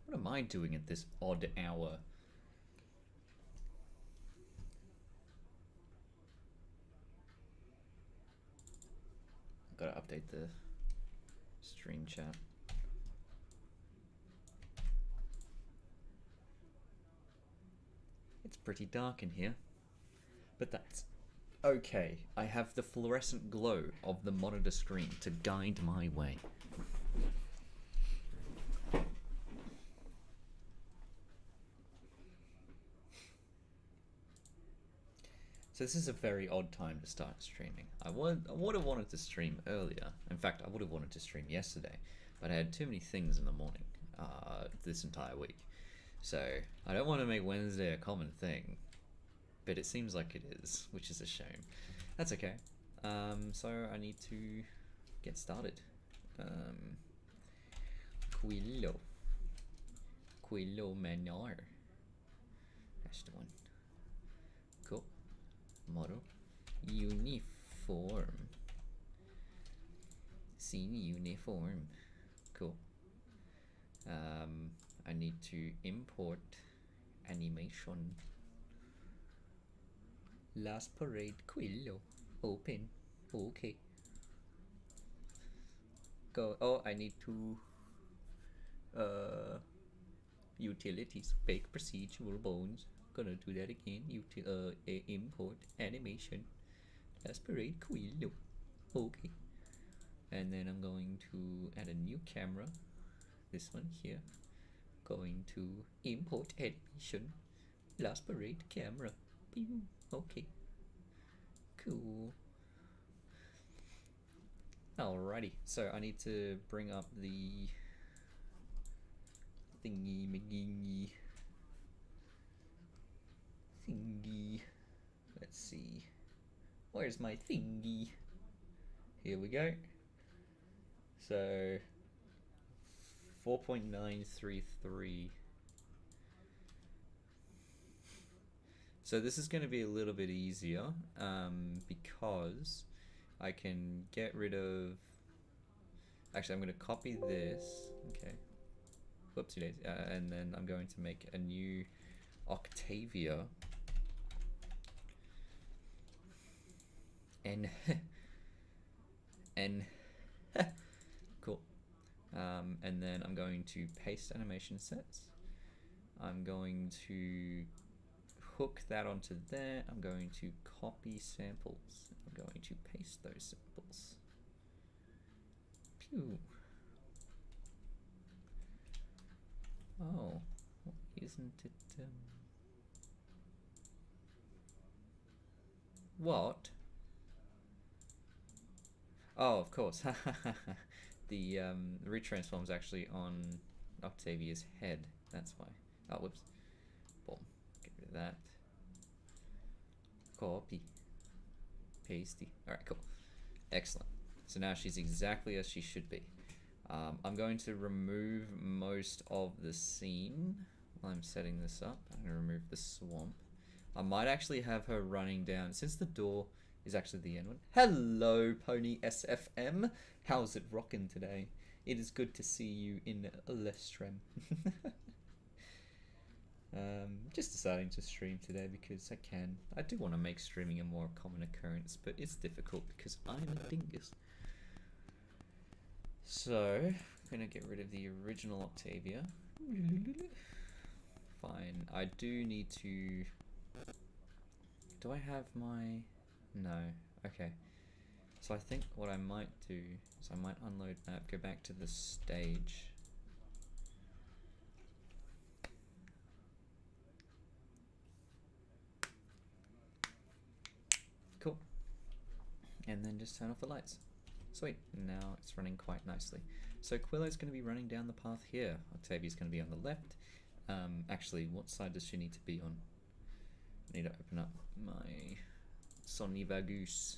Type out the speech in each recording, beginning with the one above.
What am I doing at this odd hour? Gotta update the stream chat. It's pretty dark in here, but that's okay. I have the fluorescent glow of the monitor screen to guide my way. So this is a very odd time to start streaming. I would have wanted to stream earlier. In fact, I would have wanted to stream yesterday, but I had too many things in the morning this entire week. So I don't want to make Wednesday a common thing, but it seems like it is, which is a shame. That's okay. So I need to get started. Quillo Manor. That's the one. Cool. Model. Uniform. Scene uniform. Cool. I need to import animation. Last parade Quillo. Open. Okay. Go. Oh, I need to utilities. Bake procedural bones. Gonna do that again. Import animation. Last parade Quillo. Okay. And then I'm going to add a new camera. This one here. Going to import animation. Last parade camera. Okay. Cool. Alrighty. So I need to bring up the thingy. Let's see. Where's my thingy? Here we go. So 4.933. So this is going to be a little bit easier because I can get rid of. Actually, I'm going to copy this. Okay. Whoopsie daisy. And then I'm going to make a new Octavia. And cool. And then I'm going to paste animation sets. I'm going to hook that onto there. I'm going to copy samples. I'm going to paste those samples. Pew. Oh, isn't it? What? Oh, of course. The retransform is actually on Octavia's head. That's why. Oh, whoops. Boom. Get rid of that. Copy. Pasty. Alright, cool. Excellent. So now she's exactly as she should be. I'm going to remove most of the scene while I'm setting this up. I'm going to remove the swamp. I might actually have her running down, since the door is actually the end one. Hello, Pony SFM. How's it rocking today? It is good to see you in Livestream. Just deciding to stream today because I can. I do want to make streaming a more common occurrence, but it's difficult because I'm a dingus. So, I'm going to get rid of the original Octavia. Fine. I do need to... Do I have my... No. Okay. So I think what I might do is I might unload map, go back to the stage. Cool. And then just turn off the lights. Sweet. Now it's running quite nicely. So Quillo's going to be running down the path here. Octavia's going to be on the left. Actually, what side does she need to be on? I need to open up my Sony Vagoose.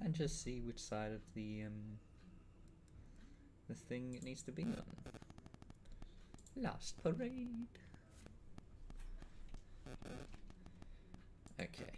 And just see which side of the thing it needs to be on. Last parade. Okay.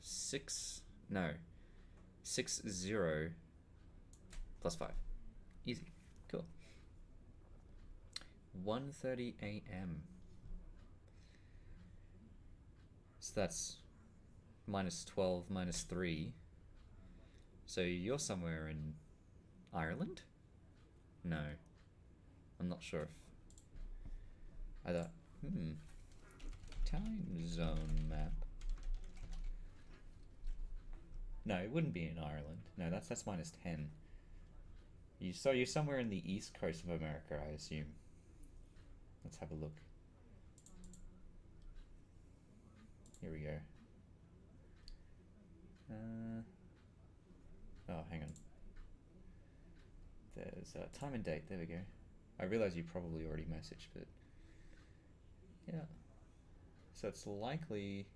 6, no, 60 plus 5. Easy. Cool. 1:30 a.m. So that's -12, -3. So you're somewhere in Ireland? No. I'm not sure if either. Time zone map. No, it wouldn't be in Ireland. No, that's -10. So you're somewhere in the east coast of America, I assume. Let's have a look. Here we go. Oh, hang on. There's time and date. There we go. I realize you probably already messaged, but yeah. So it's likely.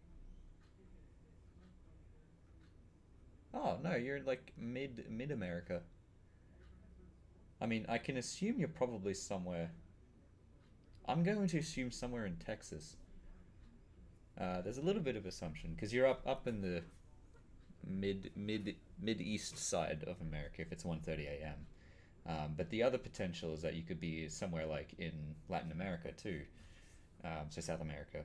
Oh no, you're like mid America. I mean, I can assume you're probably somewhere. I'm going to assume somewhere in Texas. There's a little bit of assumption because you're up in the mid east side of America if it's 1:30 a.m. But the other potential is that you could be somewhere like in Latin America too, so South America,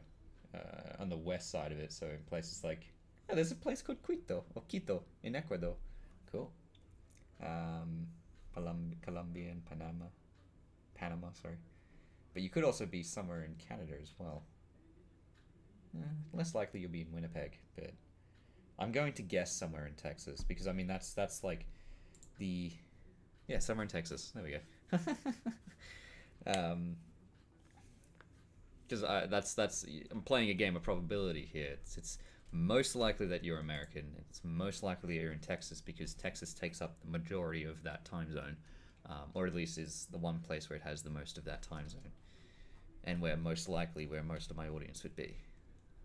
on the west side of it. So in places like, yeah, there's a place called Quito in Ecuador. Cool. Colombia and Panama, sorry. But you could also be somewhere in Canada as well. Less likely you'll be in Winnipeg, but I'm going to guess somewhere in Texas because I mean that's like the somewhere in Texas. There we go. Because that's I'm playing a game of probability here. It's most likely that you're American. It's most likely that you're in Texas because Texas takes up the majority of that time zone, or at least is the one place where it has the most of that time zone, and where most of my audience would be.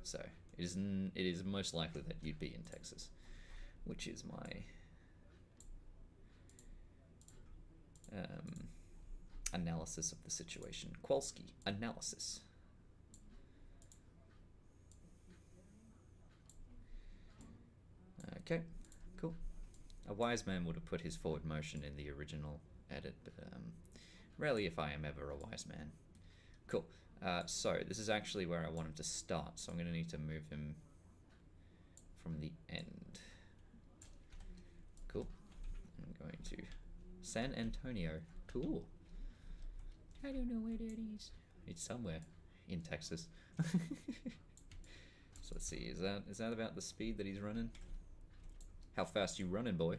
So it is most likely that you'd be in Texas, which is my analysis of the situation. Kwolski analysis. Okay, cool. A wise man would have put his forward motion in the original edit, but rarely if I am ever a wise man. Cool. So this is actually where I want him to start, so I'm going to need to move him from the end. Cool. I'm going to San Antonio. Cool. I don't know where that is. It's somewhere in Texas. So let's see, is that about the speed that he's running? How fast you running, boy?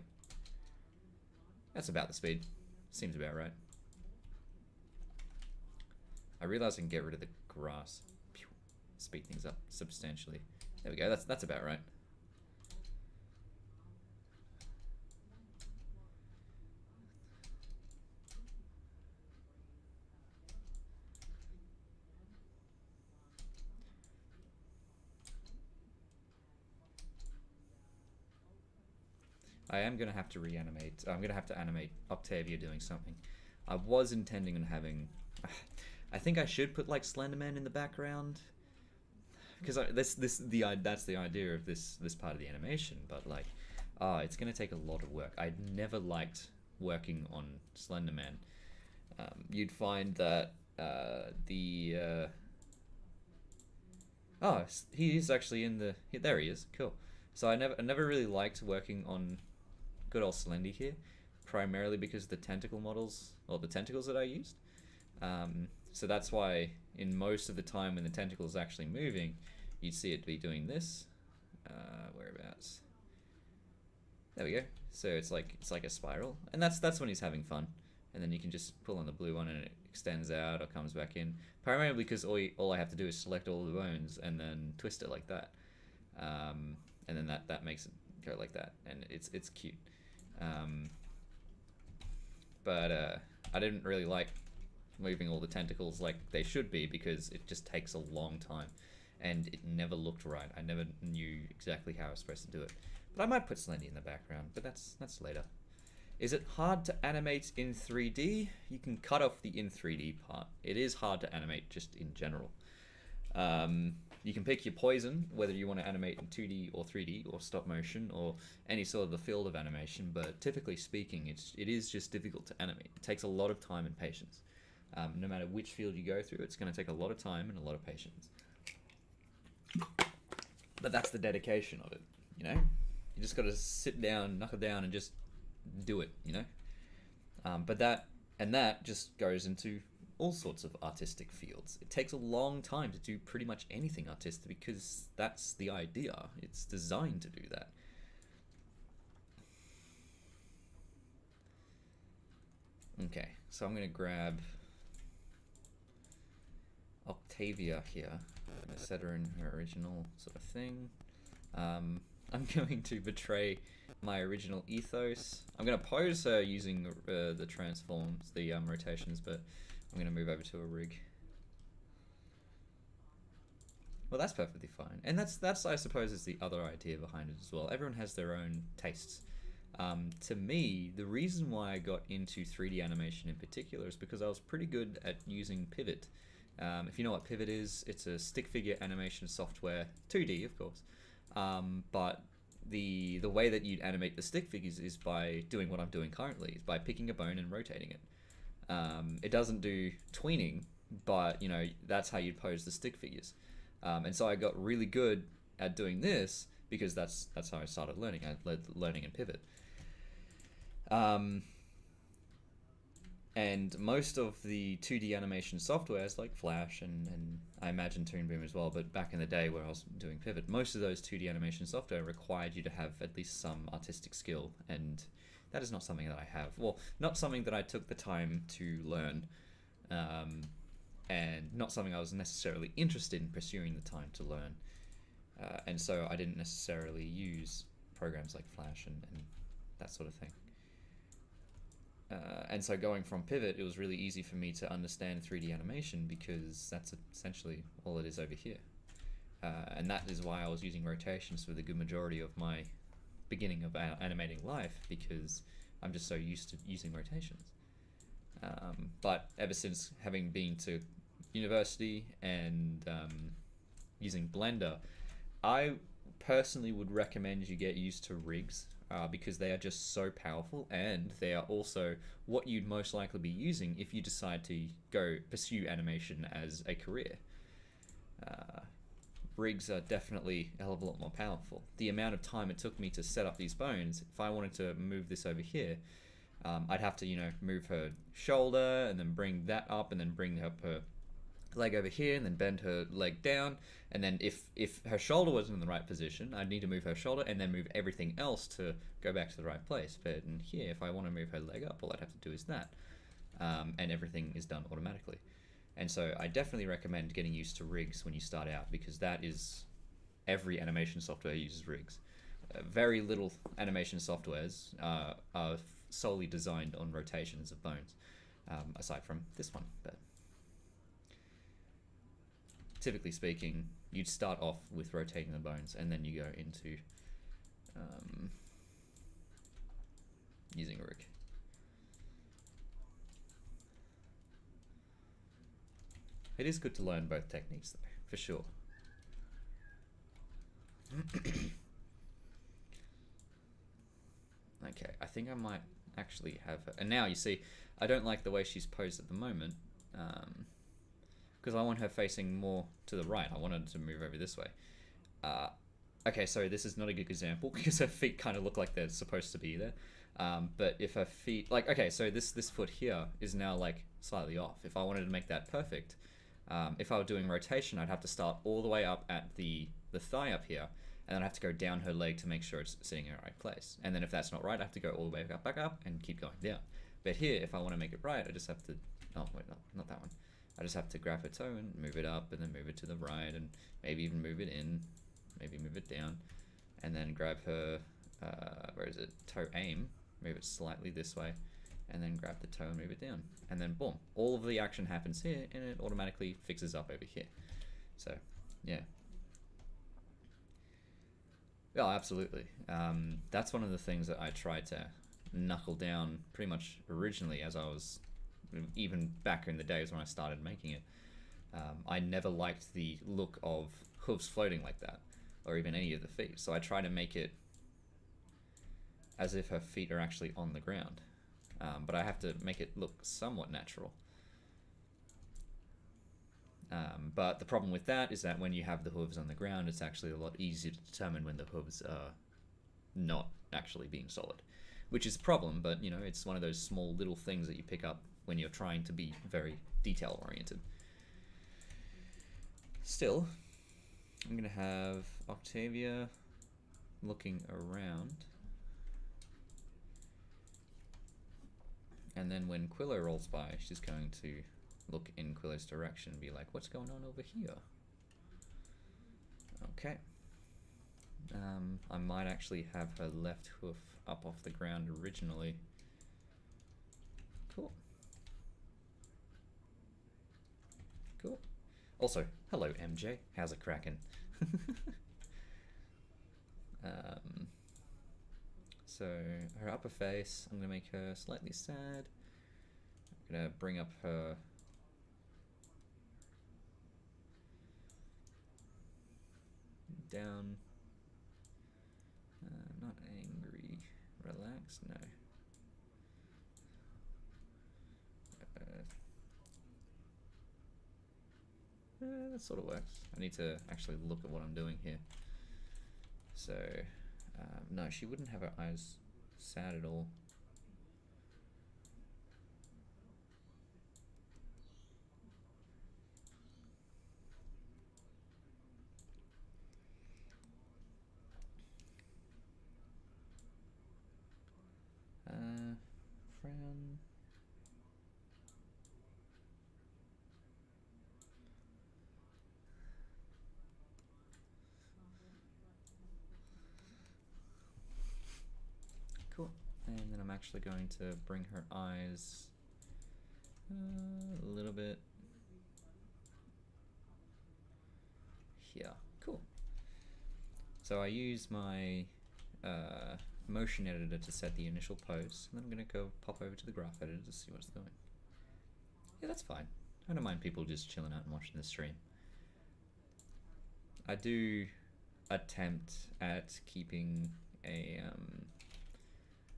That's about the speed. Seems about right. I realize I can get rid of the grass. Pew. Speed things up substantially. There we go. That's about right. I am going to have to reanimate. I'm going to have to animate Octavia doing something. I was intending on having... I think I should put like Slenderman in the background, because that's the idea of this part of the animation. But like, it's going to take a lot of work. I never liked working on Slenderman. You'd find that he is actually in the... There he is. Cool. So I never really liked working on good old Slendy here, primarily because of the tentacle models, or the tentacles that I used. So that's why in most of the time when the tentacle is actually moving, you'd see it be doing this. Whereabouts? There we go. So it's like a spiral, and that's when he's having fun. And then you can just pull on the blue one and it extends out or comes back in. Primarily because all I have to do is select all the bones and then twist it like that. And then that makes it go like that, and it's cute. But I didn't really like moving all the tentacles like they should be because it just takes a long time, and it never looked right. I never knew exactly how I was supposed to do it. But I might put Slendy in the background, but that's later. Is it hard to animate in 3D? You can cut off the in 3D part. It is hard to animate just in general. You can pick your poison, whether you want to animate in 2D or 3D or stop motion or any sort of the field of animation, but typically speaking, it is just difficult to animate. It takes a lot of time and patience. No matter which field you go through, it's going to take a lot of time and a lot of patience. But that's the dedication of it, you know? You just got to sit down, knuckle down, and just do it, you know? But that just goes into all sorts of artistic fields. It takes a long time to do pretty much anything artistic because that's the idea. It's designed to do that. Okay, so I'm going to grab Octavia here. I'm going to set her in her original sort of thing. I'm going to betray my original ethos. I'm going to pose her using the transforms, the rotations, but I'm going to move over to a rig. Well, that's perfectly fine, and that's I suppose is the other idea behind it as well. Everyone has their own tastes. To me, the reason why I got into 3D animation in particular is because I was pretty good at using Pivot. If you know what Pivot is, it's a stick figure animation software, 2D of course, but the way that you'd animate the stick figures is by doing what I'm doing currently, is by picking a bone and rotating it. It doesn't do tweening, but you know that's how you'd pose the stick figures. And so I got really good at doing this because that's how I started learning. I learning in Pivot. And most of the 2D animation softwares like Flash and I imagine Toon Boom as well, but back in the day where I was doing Pivot, most of those 2D animation software required you to have at least some artistic skill, and that is not something that I have. Well, not something that I took the time to learn, and not something I was necessarily interested in pursuing the time to learn. And so I didn't necessarily use programs like Flash and that sort of thing. And so going from Pivot, it was really easy for me to understand 3D animation because that's essentially all it is over here. And that is why I was using rotations for the good majority of my beginning of animating life, because I'm just so used to using rotations. But ever since having been to university and using Blender, I personally would recommend you get used to rigs because they are just so powerful, and they are also what you'd most likely be using if you decide to go pursue animation as a career. Rigs are definitely a hell of a lot more powerful. The amount of time it took me to set up these bones, if I wanted to move this over here, I'd have to, you know, move her shoulder and then bring that up and then bring up her leg over here and then bend her leg down, and then if her shoulder wasn't in the right position, I'd need to move her shoulder and then move everything else to go back to the right place. But in here, if I want to move her leg up, all I'd have to do is that, and everything is done automatically. And so I definitely recommend getting used to rigs when you start out, because that is, every animation software uses rigs. Very little animation softwares are solely designed on rotations of bones, aside from this one. But typically speaking, you'd start off with rotating the bones, and then you go into using a rig. It is good to learn both techniques, though, for sure. Okay, I think I might actually have her. And now you see, I don't like the way she's posed at the moment, because I want her facing more to the right. I want her to move over this way. Okay, sorry, this is not a good example because her feet kind of look like they're supposed to be there. But if her feet, like, okay, so this foot here is now like slightly off. If I wanted to make that perfect, if I were doing rotation, I'd have to start all the way up at the thigh up here, and then I have to go down her leg to make sure it's sitting in the right place. And then if that's not right, I have to go all the way back up and keep going down. But here, if I want to make it right, I just have to, oh wait, no, not that one. I just have to grab her toe and move it up, and then move it to the right, and maybe even move it in, maybe move it down, and then grab her, where is it, toe aim, move it slightly this way, and then grab the toe and move it down. And then boom, all of the action happens here, and it automatically fixes up over here. So, yeah. Oh, absolutely. That's one of the things that I tried to knuckle down pretty much originally as I was, even back in the days when I started making it. I never liked the look of hooves floating like that, or even any of the feet. So I try to make it as if her feet are actually on the ground. But I have to make it look somewhat natural. But the problem with that is that when you have the hooves on the ground, it's actually a lot easier to determine when the hooves are not actually being solid, which is a problem, but you know, it's one of those small little things that you pick up when you're trying to be very detail oriented. Still, I'm gonna have Octavia looking around, and then when Quillo rolls by, she's going to look in Quillo's direction and be like, what's going on over here? Okay. I might actually have her left hoof up off the ground originally. Cool. Cool. Also, hello MJ, how's it cracking? So her upper face, I'm gonna make her slightly sad. I'm gonna bring up her down. Not angry, relaxed, no. That sort of works. I need to actually look at what I'm doing here. So, no, she wouldn't have her eyes sad at all. Frown. Cool. And then I'm actually going to bring her eyes a little bit here. Cool. So I use my motion editor to set the initial pose, and then I'm going to go pop over to the graph editor to see what it's doing. Yeah, that's fine. I don't mind people just chilling out and watching the stream. I do attempt at keeping a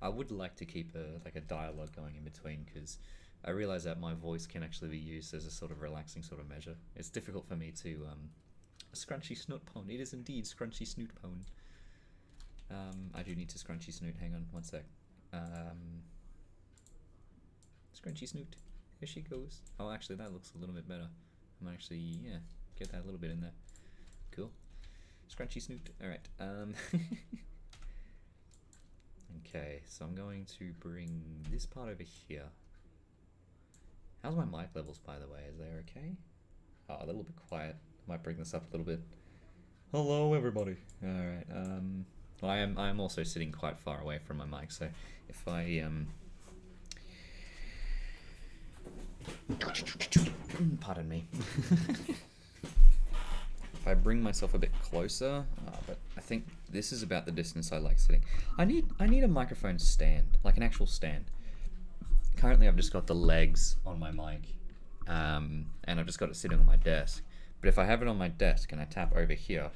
I would like to keep a dialogue going in between, because I realize that my voice can actually be used as a sort of relaxing sort of measure. It's difficult for me to scrunchy snoot pone. It is indeed scrunchy snoot pone. I do need to scrunchy snoot. Hang on one sec. Scrunchy snoot. Here she goes. Oh, actually, that looks a little bit better. I'm actually, yeah, get that a little bit in there. Cool. Scrunchy snoot. All right. Okay, so I'm going to bring this part over here. How's my mic levels, by the way? Is they okay? Oh, a little bit quiet. Might bring this up a little bit. Hello, everybody. All right. Well, I am also sitting quite far away from my mic, so if I pardon me. If I bring myself a bit closer, but I think this is about the distance I like sitting. I need a microphone stand, like an actual stand. Currently, I've just got the legs on my mic, and I've just got it sitting on my desk. But if I have it on my desk and I tap over here,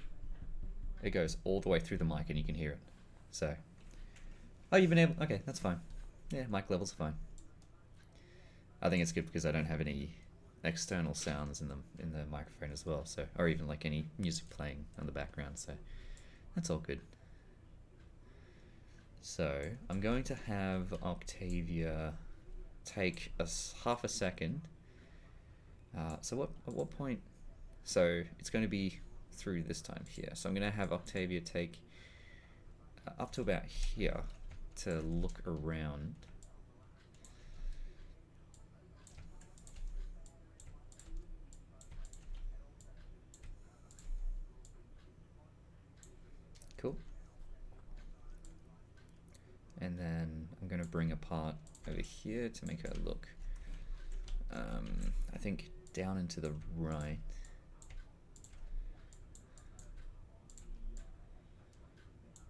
it goes all the way through the mic and you can hear it. So, oh, you've been able, okay, that's fine. Yeah, mic levels are fine. I think it's good because I don't have any external sounds in the microphone as well, so, or even like any music playing on the background, so that's all good. So I'm going to have Octavia take half a second. So at what point? So it's going to be through this time here. So I'm going to have Octavia take up to about here to look around. Cool. And then I'm going to bring a part over here to make her look, I think, down and to the right.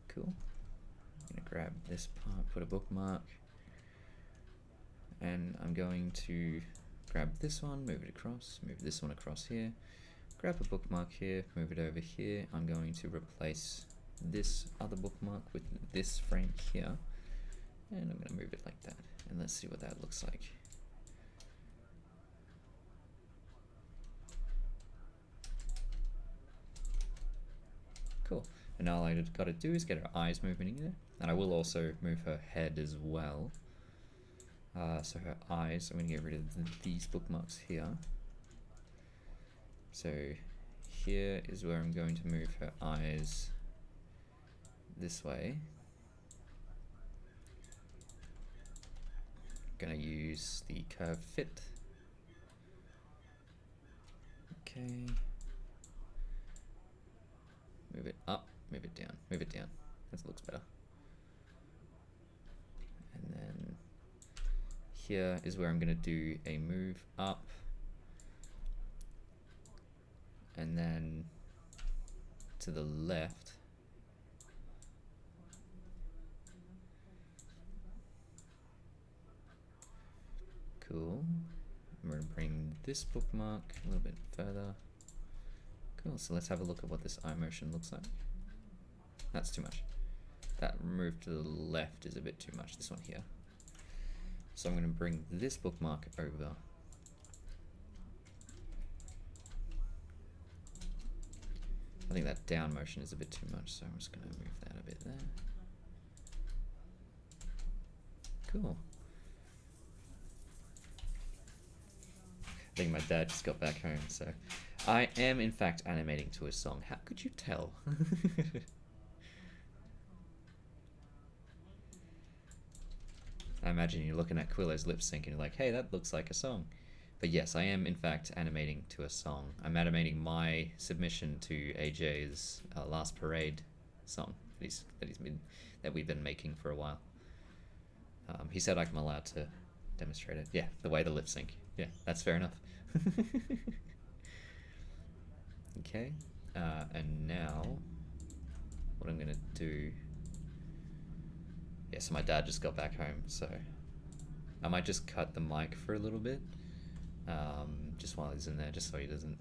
Cool. I'm going to grab this part, put a bookmark, and I'm going to grab this one, move it across, move this one across here, grab a bookmark here, move it over here. I'm going to replace this other bookmark with this frame here, and I'm going to move it like that, and let's see what that looks like. Cool. And now all I got to do is get her eyes moving in there, and I will also move her head as well. So her eyes, I'm going to get rid of these bookmarks here. So here is where I'm going to move her eyes this way. Going to use the curve fit. Okay. Move it up, move it down, move it down. That looks better. And then here is where I'm going to do a move up. And then to the left. Cool. I'm going to bring this bookmark a little bit further. Cool, so let's have a look at what this eye motion looks like. That's too much. That move to the left is a bit too much, this one here. So I'm going to bring this bookmark over. I think that down motion is a bit too much, so I'm just going to move that a bit there. Cool. I think my dad just got back home, so I am in fact animating to a song. How could you tell? I imagine you're looking at Quillo's lip sync and you're like, hey, that looks like a song. But yes, I am in fact animating to a song. I'm animating my submission to AJ's Last Parade song that we've been making for a while. He said I'm allowed to demonstrate it. Yeah, the way the lip sync. Yeah, that's fair enough. Okay, and now what I'm gonna do. Yeah, so my dad just got back home, so I might just cut the mic for a little bit, just while he's in there, just so he doesn't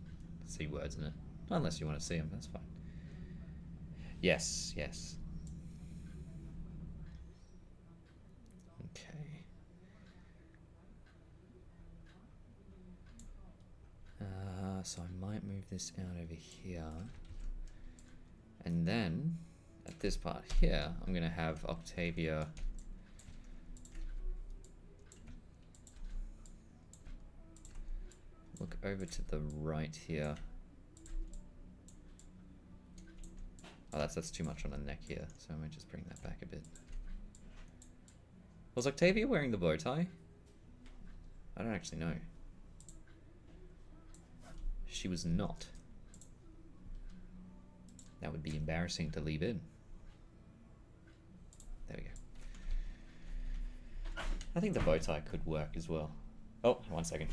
see words in it. Unless you want to see him, that's fine. Yes, yes. Okay. So I might move this out over here. And then, at this part here, I'm going to have Octavia look over to the right here. Oh, that's too much on the neck here, so I might just bring that back a bit. Was Octavia wearing the bow tie? I don't actually know. She was not. That would be embarrassing to leave in. There we go. I think the bow tie could work as well. Oh, 1 second.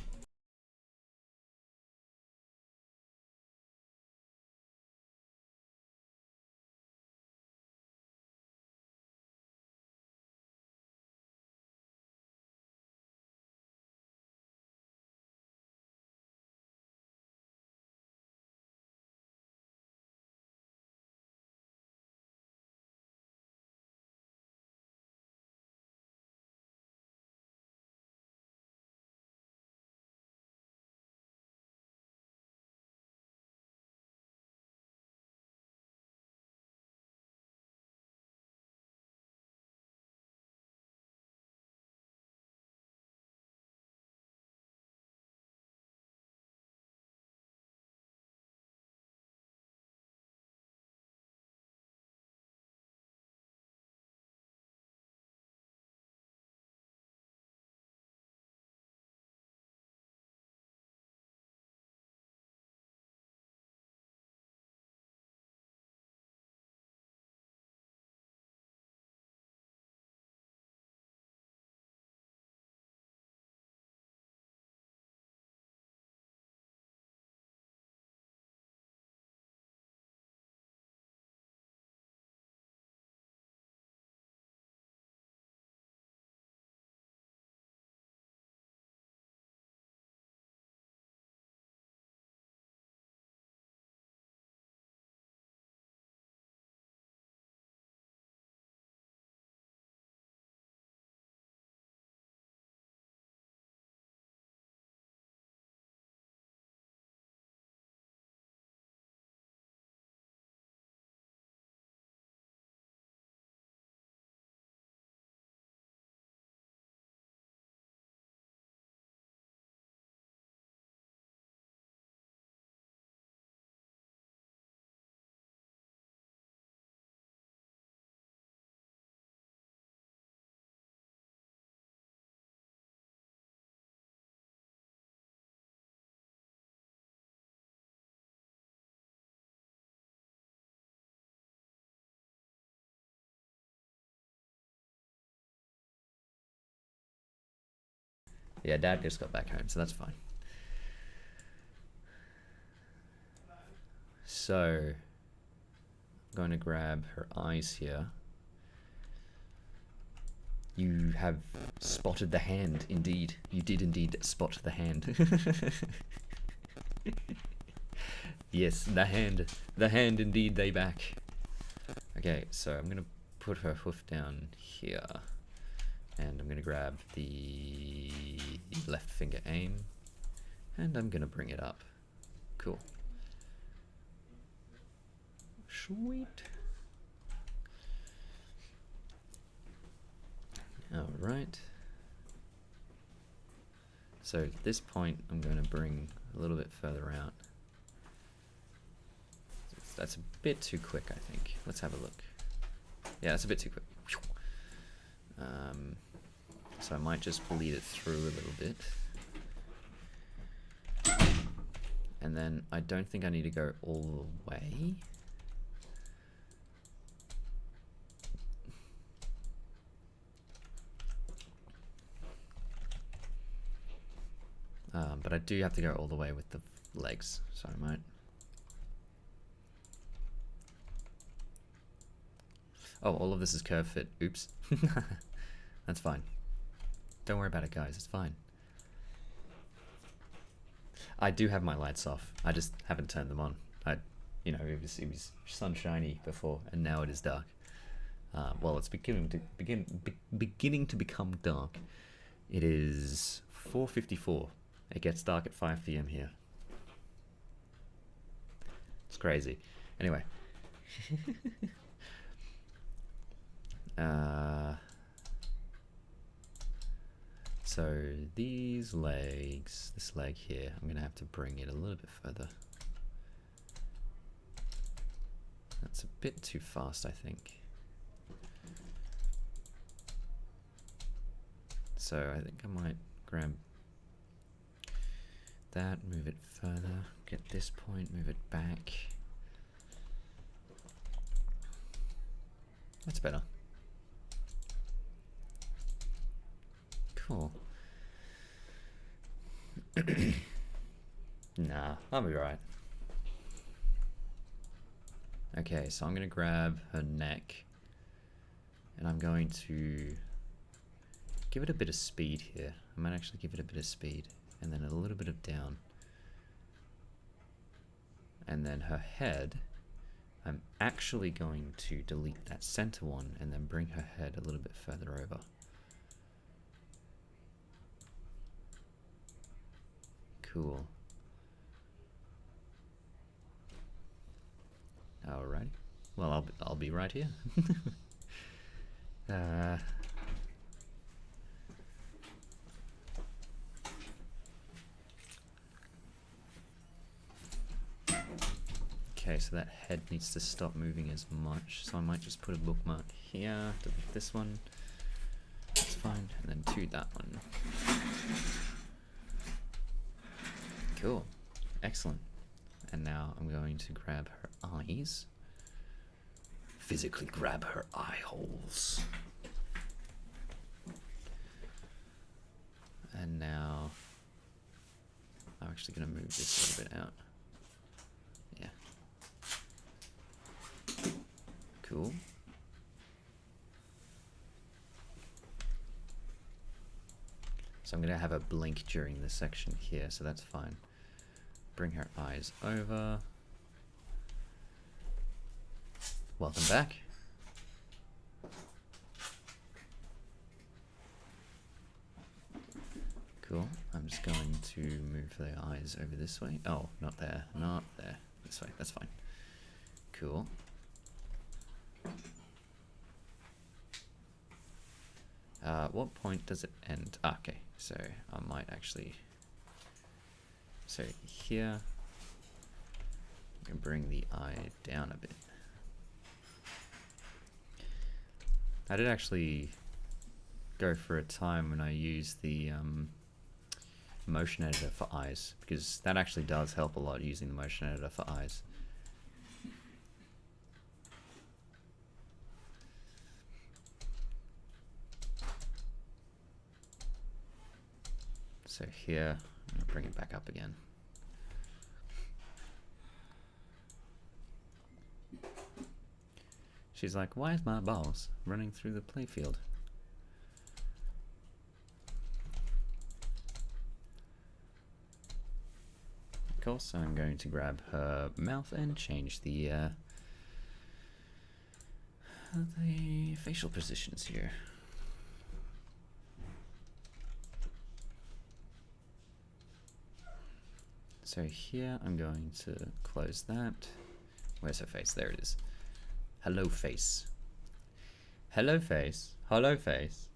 Yeah, Dad just got back home, so that's fine. So, I'm going to grab her eyes here. You have spotted the hand, indeed. You did indeed spot the hand. Yes, the hand indeed they back. Okay, so I'm gonna put her hoof down here, and I'm gonna grab the left finger aim, and I'm gonna bring it up. Cool. Sweet. Alright. So at this point, I'm going to bring a little bit further out. That's a bit too quick, I think. Let's have a look. Yeah, that's a bit too quick. So I might just bleed it through a little bit. And then I don't think I need to go all the way. But I do have to go all the way with the legs, so I might. Oh, all of this is curve fit. Oops. That's fine. Don't worry about it, guys. It's fine. I do have my lights off. I just haven't turned them on. You know, it was sunshiny before, and now it is dark. Well, it's beginning to become dark. It is 4:54. It gets dark at 5 PM here. It's crazy. Anyway. So these legs, this leg here, I'm going to have to bring it a little bit further. That's a bit too fast, I think. So I think I might grab that, move it further, get this point, move it back. That's better. Cool. Nah, I'll be right. Okay, so I'm going to grab her neck, and I'm going to give it a bit of speed here. I might actually give it a bit of speed, and then a little bit of down. And then her head, I'm actually going to delete that center one and then bring her head a little bit further over. Cool. Alright. Well, I'll be right here. Okay, so that head needs to stop moving as much, so I might just put a bookmark here, delete this one, that's fine, and then to that one. Cool, excellent. And now I'm going to grab her eyes, physically grab her eye holes. And now I'm actually going to move this a little bit out. Yeah. Cool. So I'm going to have a blink during this section here, so that's fine. Bring her eyes over. Welcome back. Cool. I'm just going to move the eyes over this way. Oh, not there, not there. This way, that's fine. Cool. What point does it end? Ah, okay, so I might actually, so here, I'm going to bring the eye down a bit. I did actually go for a time when I used the motion editor for eyes, because that actually does help a lot, using the motion editor for eyes. So here, I'm gonna bring it back up again. She's like, why is my boss running through the playfield? Of course, I'm going to grab her mouth and change the facial positions here. So here I'm going to close that. Where's her face? There it is. Hello face. Hello face. Hello face.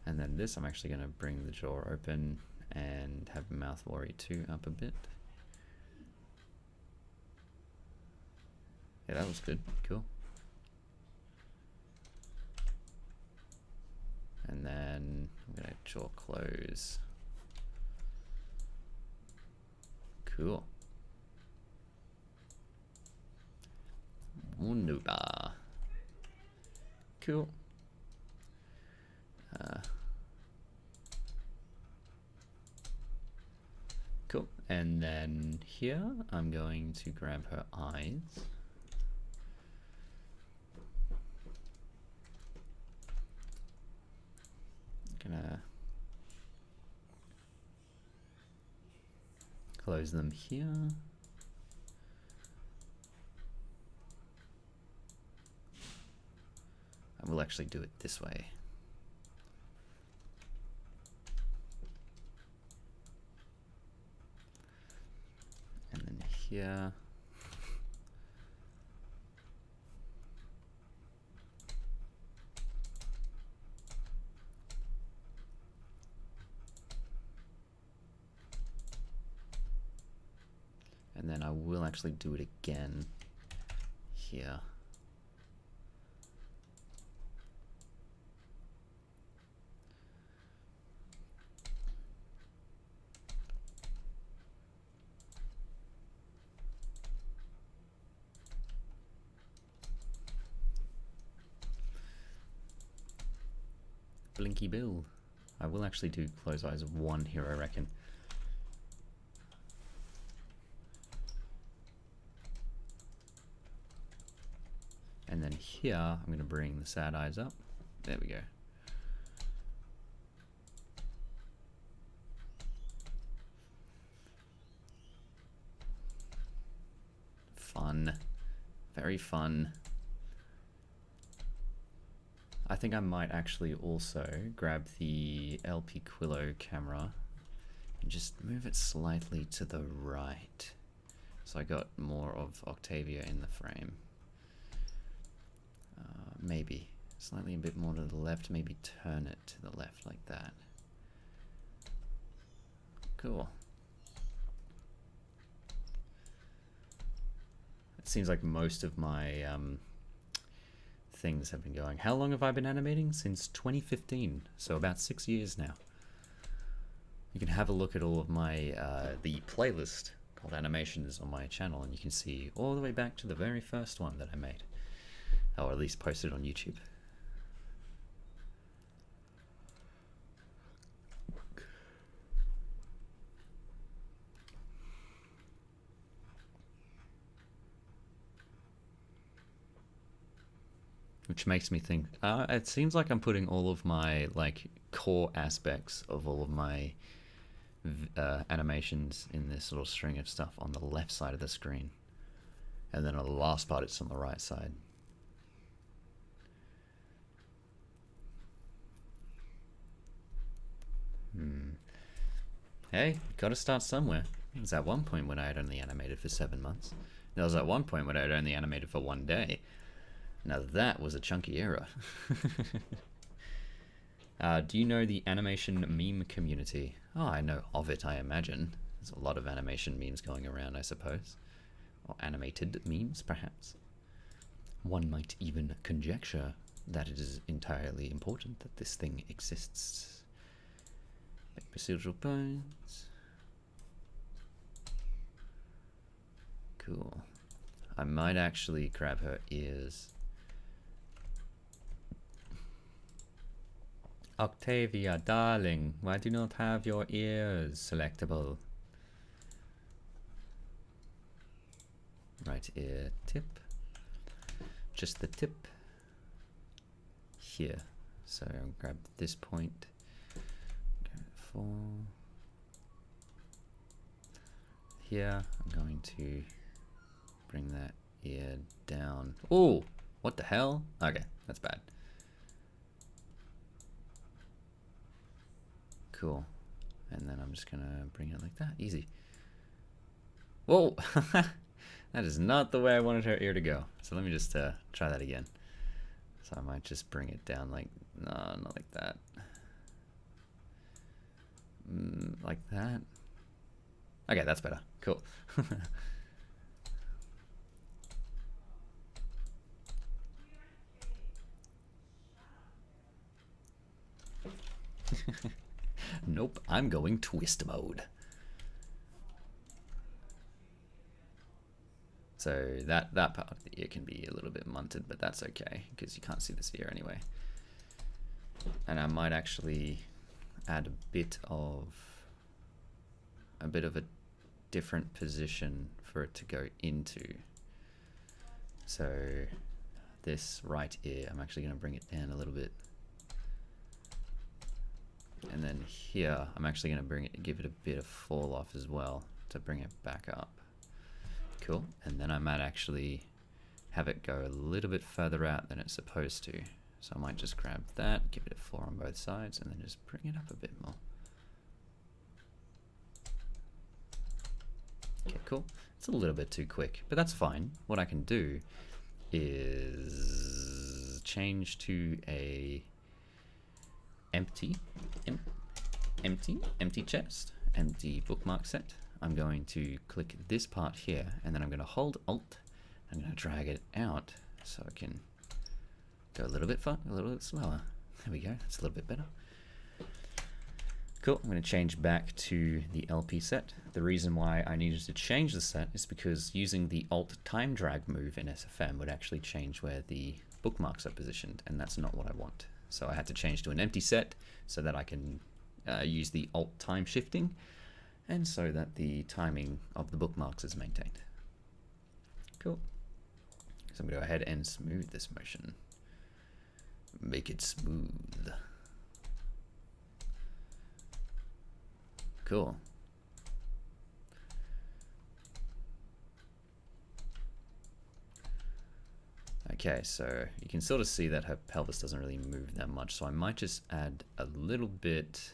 And then this, I'm actually going to bring the jaw open and have mouth worry 2 up a bit. Yeah, that was good. Cool. And then I'm going to jaw close. Cool. Wunderbar. Cool. Cool. And then here, I'm going to grab her eyes. Gonna close them here. And we'll actually do it this way. And then here. And then I will actually do it again here. Blinky Bill. I will actually do close eyes of 1 here, I reckon. And then here, I'm going to bring the sad eyes up. There we go. Fun. Very fun. I think I might actually also grab the LP Quillo camera and just move it slightly to the right. So I got more of Octavia in the frame. Maybe slightly a bit more to the left, maybe turn it to the left like that. Cool. It seems like most of my things have been going. How long have I been animating? Since 2015, so about 6 years now. You can have a look at all of my the playlist called Animations on my channel, and you can see all the way back to the very first one that I made, or at least posted on YouTube. Which makes me think, it seems like I'm putting all of my like core aspects of all of my animations in this little string of stuff on the left side of the screen, and then on the last part it's on the right side. Hey, gotta start somewhere. There was at one point when I had only animated for 7 months. There was at one point when I had only animated for 1 day. Now that was a chunky era. Do you know the animation meme community? Oh, I know of it, I imagine. There's a lot of animation memes going around, I suppose. Or animated memes, perhaps. One might even conjecture that it is entirely important that this thing exists. Like procedural bones. Cool. I might actually grab her ears. Octavia, darling, why do you not have your ears selectable? Right ear tip. Just the tip. Here. So I'll grab this point. Go for here. I'm going to bring that ear down. Oh, what the hell? Okay, that's bad. Cool. And then I'm just gonna bring it like that. Easy. Whoa! That is not the way I wanted her ear to go. So let me just try that again. So I might just bring it down like, no, not like that. Like that. Okay, that's better. Cool. Nope, I'm going twist mode. So that part of the ear can be a little bit munted, but that's okay because you can't see this ear anyway. And I might actually add a bit of a different position for it to go into. So this right ear, I'm actually going to bring it down a little bit. And then here, I'm actually going to give it a bit of fall off as well to bring it back up. Cool. And then I might actually have it go a little bit further out than it's supposed to. So I might just grab that, give it a floor on both sides, and then just bring it up a bit more. Okay, cool. It's a little bit too quick, but that's fine. What I can do is change to a empty chest, empty bookmark set. I'm going to click this part here, and then I'm going to hold Alt. I'm going to drag it out so I can go a little bit slower. There we go. That's a little bit better. Cool. I'm going to change back to the LP set. The reason why I needed to change the set is because using the Alt time drag move in SFM would actually change where the bookmarks are positioned, and that's not what I want. So I had to change to an empty set so that I can use the Alt time shifting, and so that the timing of the bookmarks is maintained. Cool. So I'm going to go ahead and smooth this motion. Make it smooth. Cool. Okay, so you can sort of see that her pelvis doesn't really move that much, so I might just add a little bit.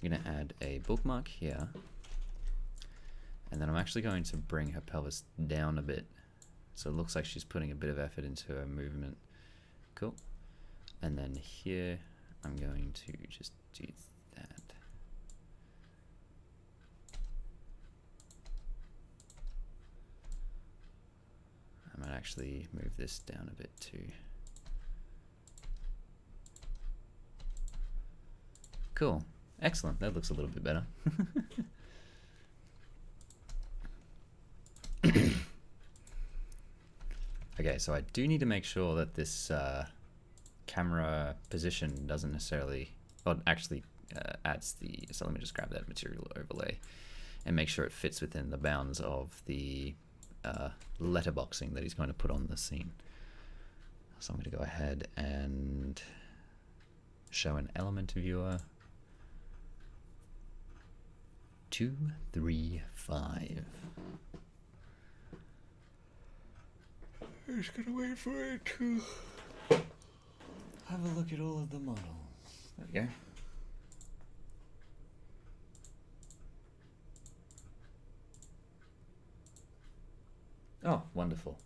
I'm going to add a bookmark here, and then I'm actually going to bring her pelvis down a bit, so it looks like she's putting a bit of effort into her movement. Cool. And then here I'm going to just do that. I might actually move this down a bit too. Cool. Excellent. That looks a little bit better. Okay, so I do need to make sure that this camera position doesn't necessarily, well, actually adds the, so let me just grab that material overlay and make sure it fits within the bounds of the letterboxing that he's going to put on the scene. So I'm going to go ahead and show an element viewer. 2, 3, 5. I'm just gonna wait for it to have a look at all of the models. There we go. Oh, wonderful.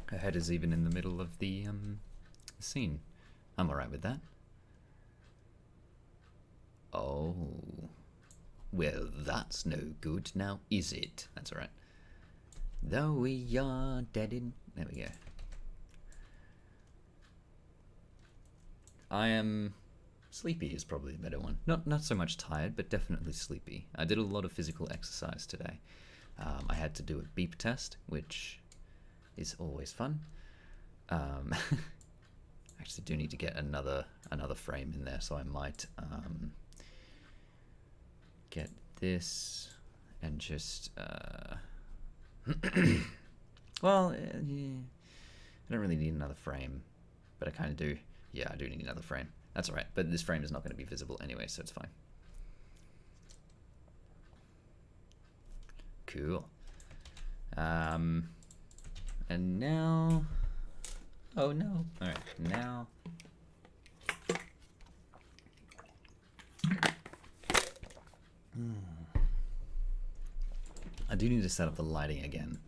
Her head is even in the middle of the scene. I'm alright with that. Oh. Well, that's no good now, is it? That's alright. Though we are dead in... There we go. I am... Sleepy is probably a better one. Not so much tired, but definitely sleepy. I did a lot of physical exercise today. I had to do a beep test, which is always fun. Actually do need to get another frame in there, so I might get this and just well, yeah. I don't really need another frame, but I kind of do. Yeah, I do need another frame. That's all right, but this frame is not going to be visible anyway, so it's fine. Cool. And now, oh no! All right, now. I do need to set up the lighting again.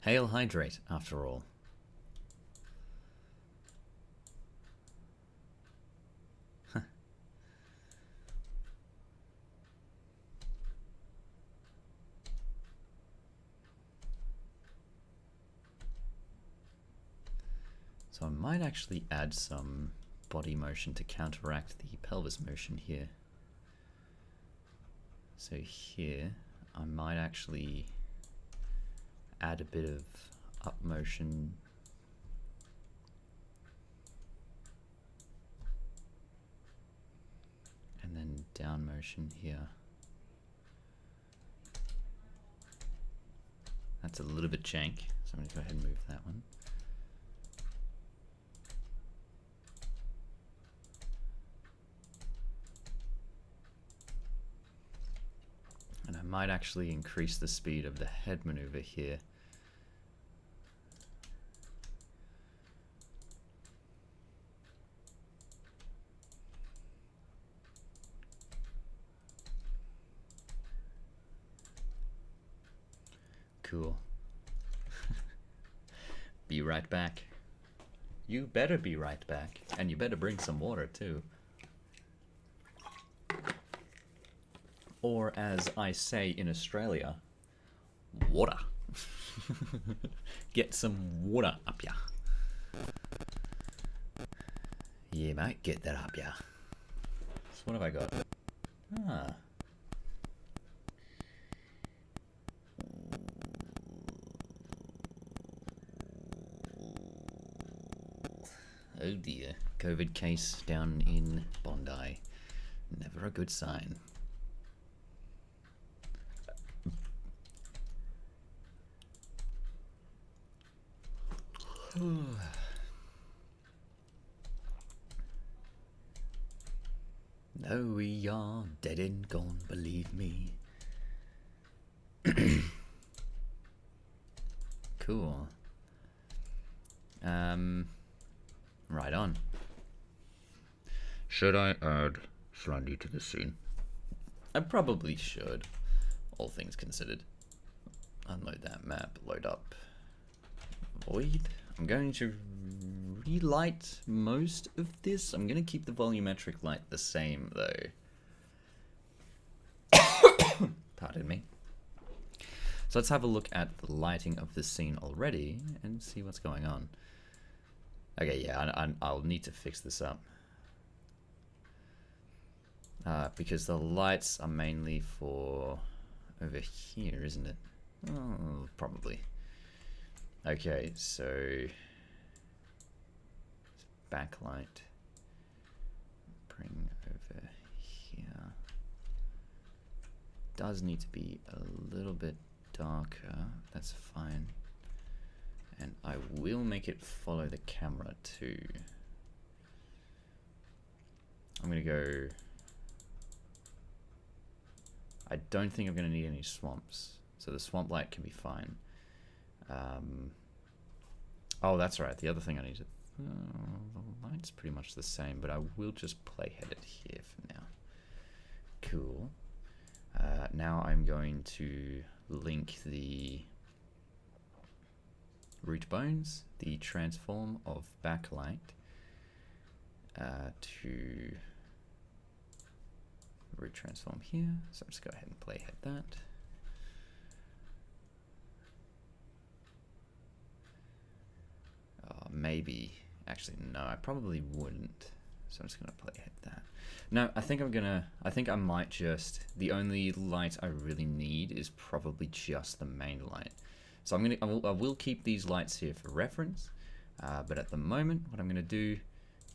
Hail hydrate, after all. So I might actually add some body motion to counteract the pelvis motion here. So here, I might actually add a bit of up motion. And then down motion here. That's a little bit jank, so I'm going to go ahead and move that one. And I might actually increase the speed of the head maneuver here. Cool. Be right back. You better be right back. And you better bring some water too. Or as I say in Australia, water. Get some water up ya. Yeah, mate, get that up ya. So what have I got? Ah. Oh dear. COVID case down in Bondi. Never a good sign. No, we are dead and gone, believe me. Cool. Right on. Should I add Slendy to the scene? I probably should, all things considered. Unload that map, load up void. I'm going to relight most of this. I'm going to keep the volumetric light the same though. Pardon me. So let's have a look at the lighting of this scene already and see what's going on. Okay, yeah, I'll need to fix this up. Because the lights are mainly for over here, isn't it? Oh, probably. Okay, so backlight. Bring over here. Does need to be a little bit darker. That's fine. And I will make it follow the camera too. I'm gonna go. I don't think I'm gonna need any swamps, so the swamp light can be fine. Oh, that's right. The other thing I need to. The light's pretty much the same, but I will just playhead it here for now. Cool. Now I'm going to link the root bones, the transform of backlight, to root transform here. So let's go ahead and playhead that. Maybe, actually no, I probably wouldn't. So I'm just gonna play ahead that. No, I think I might just, the only light I really need is probably just the main light. So I will keep these lights here for reference, but at the moment, what I'm gonna do,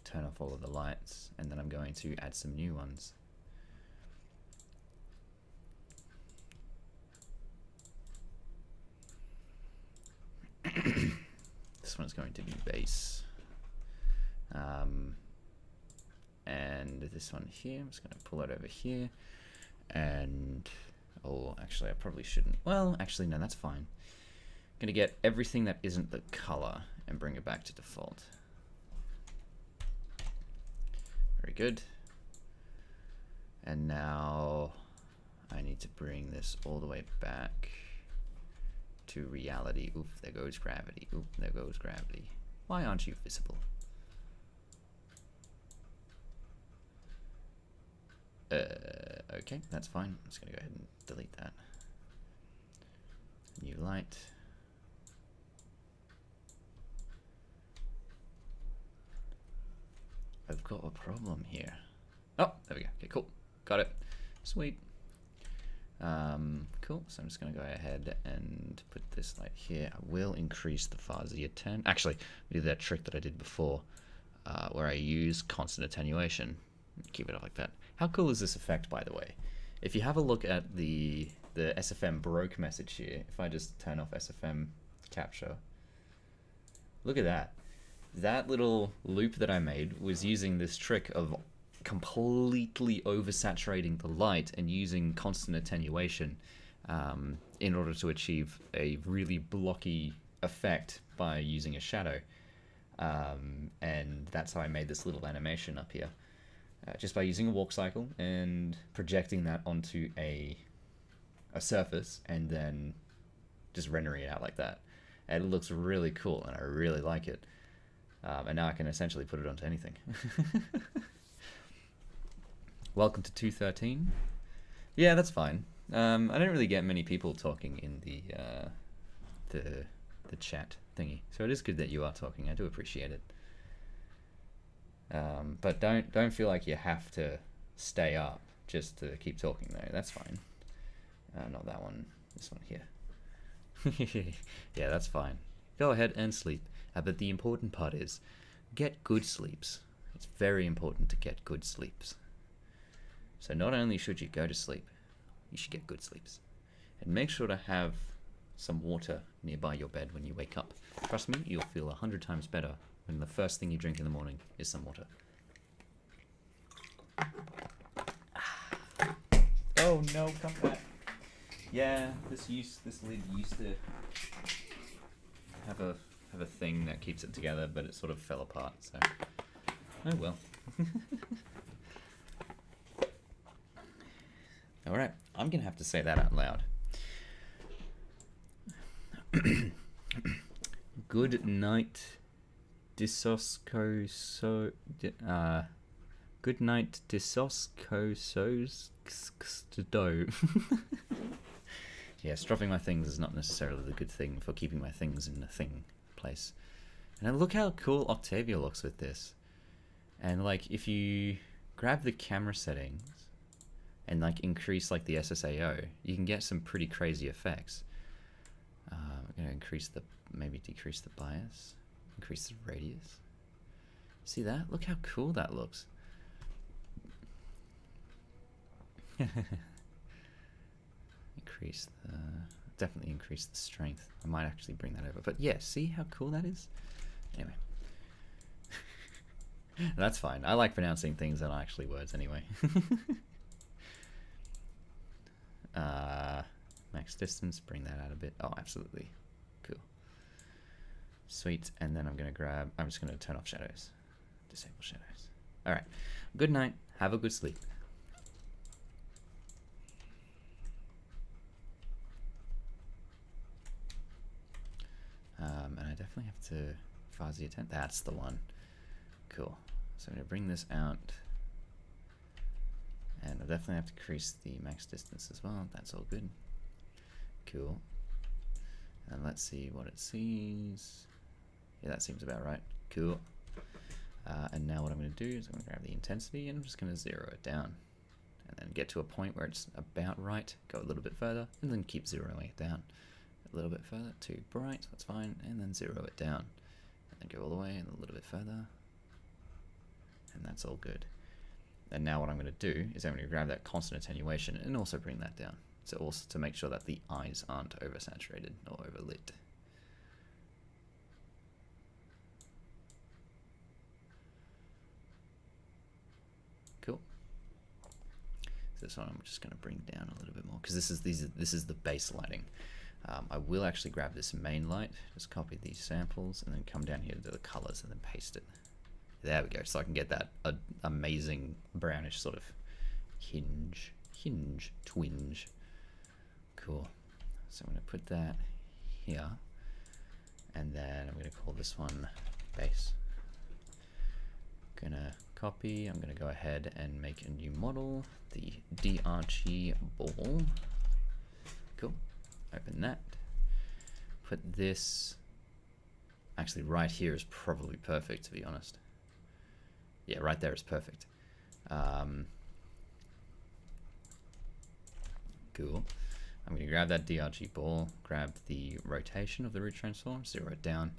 turn off all of the lights, and then I'm going to add some new ones. This one's going to be base. And this one here, I'm just going to pull it over here. And, oh, actually, I probably shouldn't. Well, actually, no, that's fine. I'm going to get everything that isn't the color and bring it back to default. Very good. And now I need to bring this all the way back to reality. Oof, there goes gravity. Oof, there goes gravity. Why aren't you visible? Okay, that's fine. I'm just gonna go ahead and delete that. New light. I've got a problem here. Oh, there we go. Okay, cool. Got it. Sweet. Cool. So I'm just going to go ahead and put this light here. I will increase the fuzzy a 10. Actually, we did that trick that I did before, where I use constant attenuation. Keep it up like that. How cool is this effect, by the way? If you have a look at the SFM broke message here, if I just turn off SFM capture, look at that. That little loop that I made was using this trick of completely oversaturating the light and using constant attenuation in order to achieve a really blocky effect by using a shadow. And that's how I made this little animation up here. Just by using a walk cycle and projecting that onto a surface and then just rendering it out like that. And it looks really cool and I really like it. And now I can essentially put it onto anything. Welcome to 213. Yeah, that's fine. I don't really get many people talking in the chat thingy, so it is good that you are talking. I do appreciate it. But don't feel like you have to stay up just to keep talking though. That's fine. Not that one. This one here. Yeah, that's fine. Go ahead and sleep. But the important part is get good sleeps. It's very important to get good sleeps. So not only should you go to sleep, you should get good sleeps. And make sure to have some water nearby your bed when you wake up. Trust me, you'll feel 100 times better when the first thing you drink in the morning is some water. Oh no, come back. Yeah, this lid used to have a thing that keeps it together, but it sort of fell apart, so oh well. Alright, I'm gonna have to say that out loud. Good night, Disosco so good night, Disosco do. Yeah, stropping my things is not necessarily the good thing for keeping my things in the thing place. And look how cool Octavia looks with this. And like if you grab the camera settings and like increase like the SSAO, you can get some pretty crazy effects. I'm gonna maybe decrease the bias, increase the radius. See that? Look how cool that looks. Definitely increase the strength. I might actually bring that over. But yeah, see how cool that is? Anyway. That's fine. I like pronouncing things that aren't actually words anyway. Max distance, bring that out a bit. Oh, absolutely. Cool. Sweet. And then I'm just going to turn off shadows. Disable shadows. All right. Good night. Have a good sleep. And I definitely have to fuzzy a 10. That's the one. Cool. So I'm going to bring this out. And I definitely have to increase the max distance as well. That's all good. Cool. And let's see what it sees. Yeah, that seems about right. Cool. And now what I'm going to do is I'm going to grab the intensity and I'm just going to 0 it down. And then get to a point where it's about right, go a little bit further, and then keep zeroing it down. A little bit further, too bright, that's fine, and then 0 it down. And then go all the way and a little bit further. And that's all good. And now what I'm going to do is I'm going to grab that constant attenuation and also bring that down. So also to make sure that the eyes aren't oversaturated or overlit. Cool. So this one I'm just going to bring down a little bit more because this is the base lighting. I will actually grab this main light, just copy these samples, and then come down here to the colors and then paste it. There we go. So I can get that amazing brownish sort of twinge. Cool. So I'm going to put that here, and then I'm going to call this one base. Gonna copy. I'm going to go ahead and make a new model, the DRG ball. Cool. Open that. Put this. Actually, right here is probably perfect, to be honest. Yeah, right there is perfect. Cool. I'm going to grab that DRG ball, grab the rotation of the root transform, 0 it down.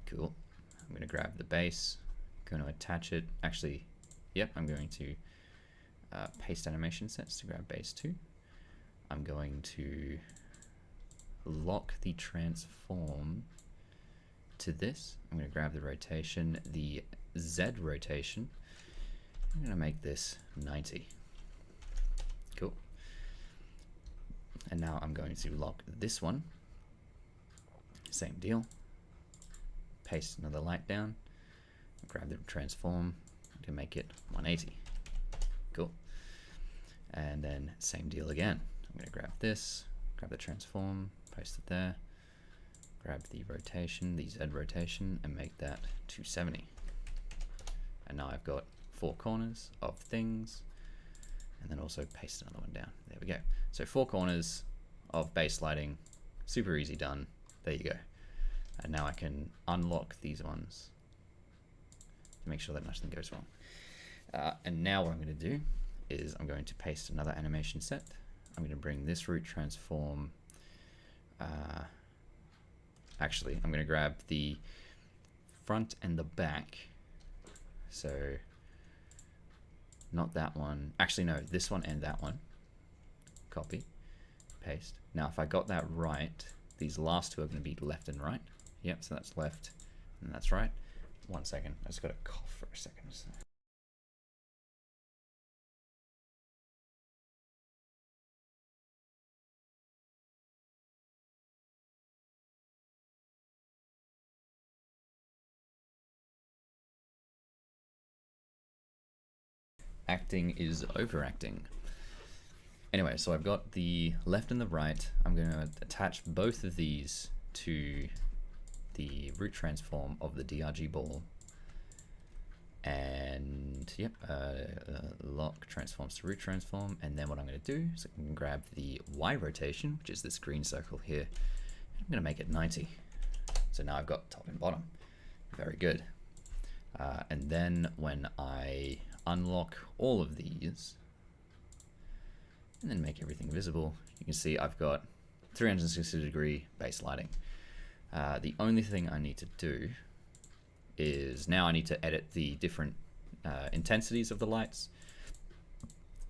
Cool. I'm going to grab the base, going to attach it. Actually, yep, I'm going to paste animation sets to grab base 2. I'm going to lock the transform to this. I'm going to grab the rotation, the Z rotation. I'm going to make this 90. Cool. And now I'm going to lock this one. Same deal. Paste another light down. Grab the transform to make it 180. Cool. And then same deal again. I'm going to grab this, grab the transform, paste it there. Grab the rotation, the Z rotation, and make that 270. And now I've got 4 corners of things, and then also paste another one down. There we go. So 4 corners of base lighting, super easy done. There you go. And now I can unlock these ones to make sure that nothing goes wrong. And now what I'm going to do is I'm going to paste another animation set. I'm going to bring this root transform. Actually, I'm going to grab the front and the back. So not that one. Actually, no, this one and that one. Copy, paste. Now, if I got that right, these last two are going to be left and right. Yep, so that's left and that's right. 1 second. I just got to cough for a second. Acting is overacting. Anyway, so I've got the left and the right. I'm going to attach both of these to the root transform of the DRG ball. And yep, lock transforms to root transform. And then what I'm going to do is I can grab the Y rotation, which is this green circle here. I'm going to make it 90. So now I've got top and bottom. Very good. And then when I unlock all of these and then make everything visible, you can see I've got 360-degree base lighting. The only thing I need to do is now I need to edit the different intensities of the lights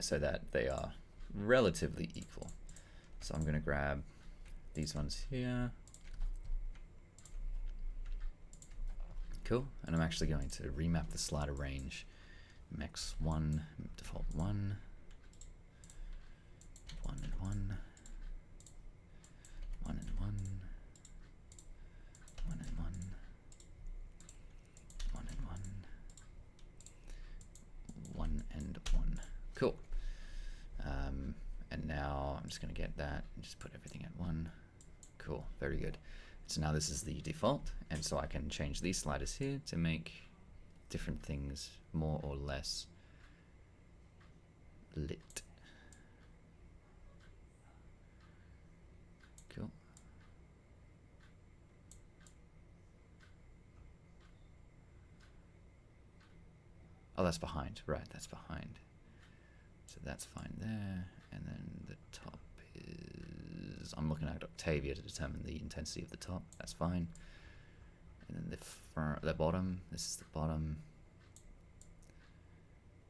so that they are relatively equal. So I'm going to grab these ones here. Cool. And I'm actually going to remap the slider range. Max 1, default 1, 1 and 1, 1 and 1, 1 and 1, 1 and 1, 1 and 1. Cool. And now I'm just going to get that and just put everything at 1. Cool. Very good. So now this is the default, and so I can change these sliders here to make different things more or less lit. Cool. Oh, that's behind. Right, that's behind. So that's fine there. And then the top is... I'm looking at Octavia to determine the intensity of the top. That's fine. And then the bottom. This is the bottom.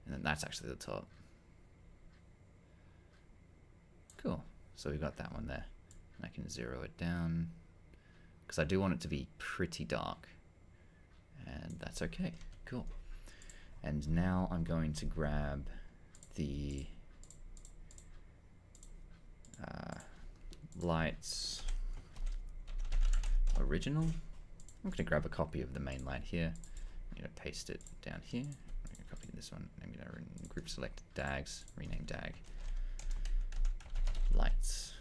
And then that's actually the top. Cool. So we've got that one there. And I can zero it down. Because I do want it to be pretty dark. And that's okay. Cool. And now I'm going to grab the lights original. I'm going to grab a copy of the main light here. I'm going to paste it down here. I'm going to copy this one. I'm going to group select DAGs, rename DAG. Lights.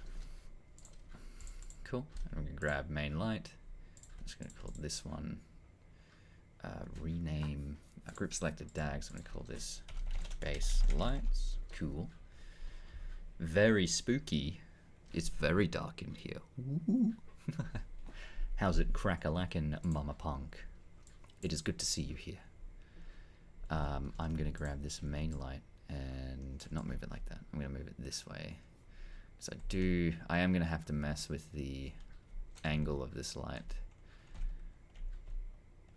Cool. And I'm going to grab main light. I'm just going to call this one rename group selected DAGs. I'm going to call this base lights. Cool. Very spooky. It's very dark in here. How's it crack-a-lackin', Mama Punk? It is good to see you here. I'm going to grab this main light and not move it like that. I'm going to move it this way. So I am going to have to mess with the angle of this light.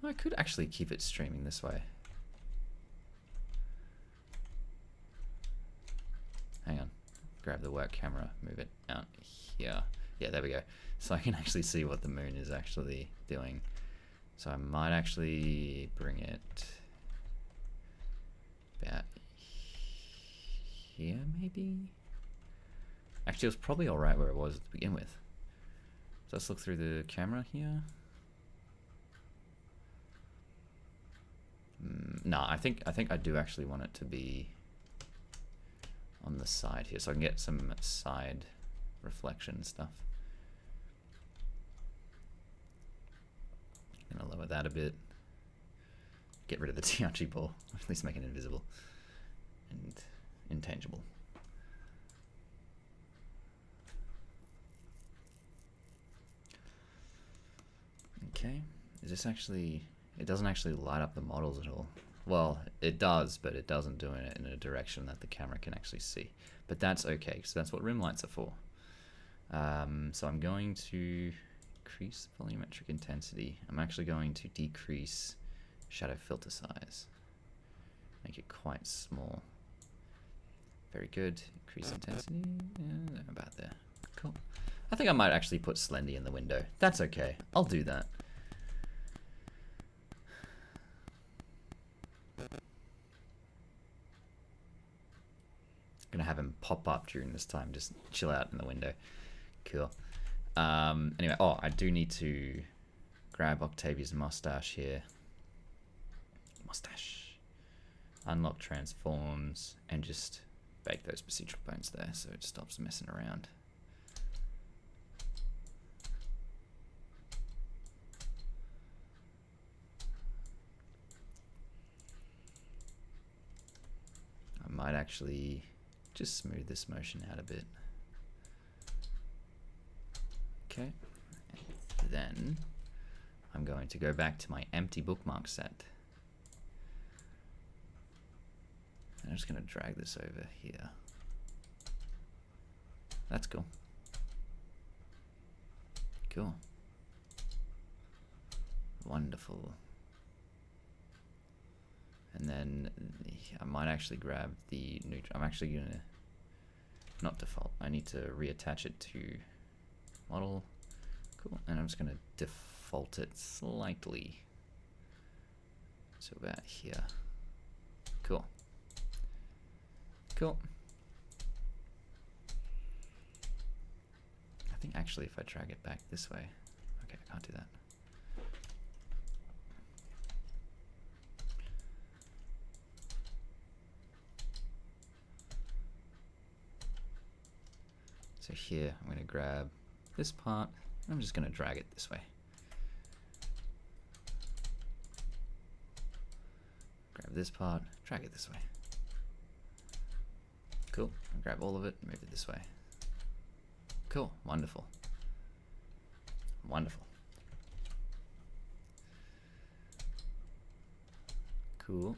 I could actually keep it streaming this way. Hang on. Grab the work camera, move it out here. Yeah, there we go. So I can actually see what the moon is actually doing. So I might actually bring it about here, maybe? Actually, it was probably alright where it was to begin with. So let's look through the camera here. No, I think I do actually want it to be on the side here, so I can get some side reflection stuff. I'm gonna lower that a bit. Get rid of the TRG ball, or at least make it invisible and intangible. Okay, is this actually... It doesn't actually light up the models at all. Well, it does, but it doesn't do it in a direction that the camera can actually see. But that's okay, because that's what rim lights are for. So I'm going to increase the volumetric intensity. I'm actually going to decrease shadow filter size. Make it quite small. Very good. Increase intensity. Yeah, about there. Cool. I think I might actually put Slendy in the window. That's okay. I'll do that. Gonna have him pop up during this time, just chill out in the window. Cool. Anyway, oh, I do need to grab Octavia's mustache here. Mustache. Unlock transforms and just bake those procedural bones there so it stops messing around. I might actually just smooth this motion out a bit. Okay, and then I'm going to go back to my empty bookmark set. I'm just going to drag this over here. That's cool. Cool. Wonderful. And then I might actually grab the neutral. I'm actually going to not default. I need to reattach it to model. Cool. And I'm just going to default it slightly. So about here. Cool. Cool. I think actually if I drag it back this way. Okay, I can't do that. So here, I'm going to grab this part, and I'm just going to drag it this way. Grab this part, drag it this way. Cool. I'll grab all of it, move it this way. Cool. Wonderful. Wonderful. Cool.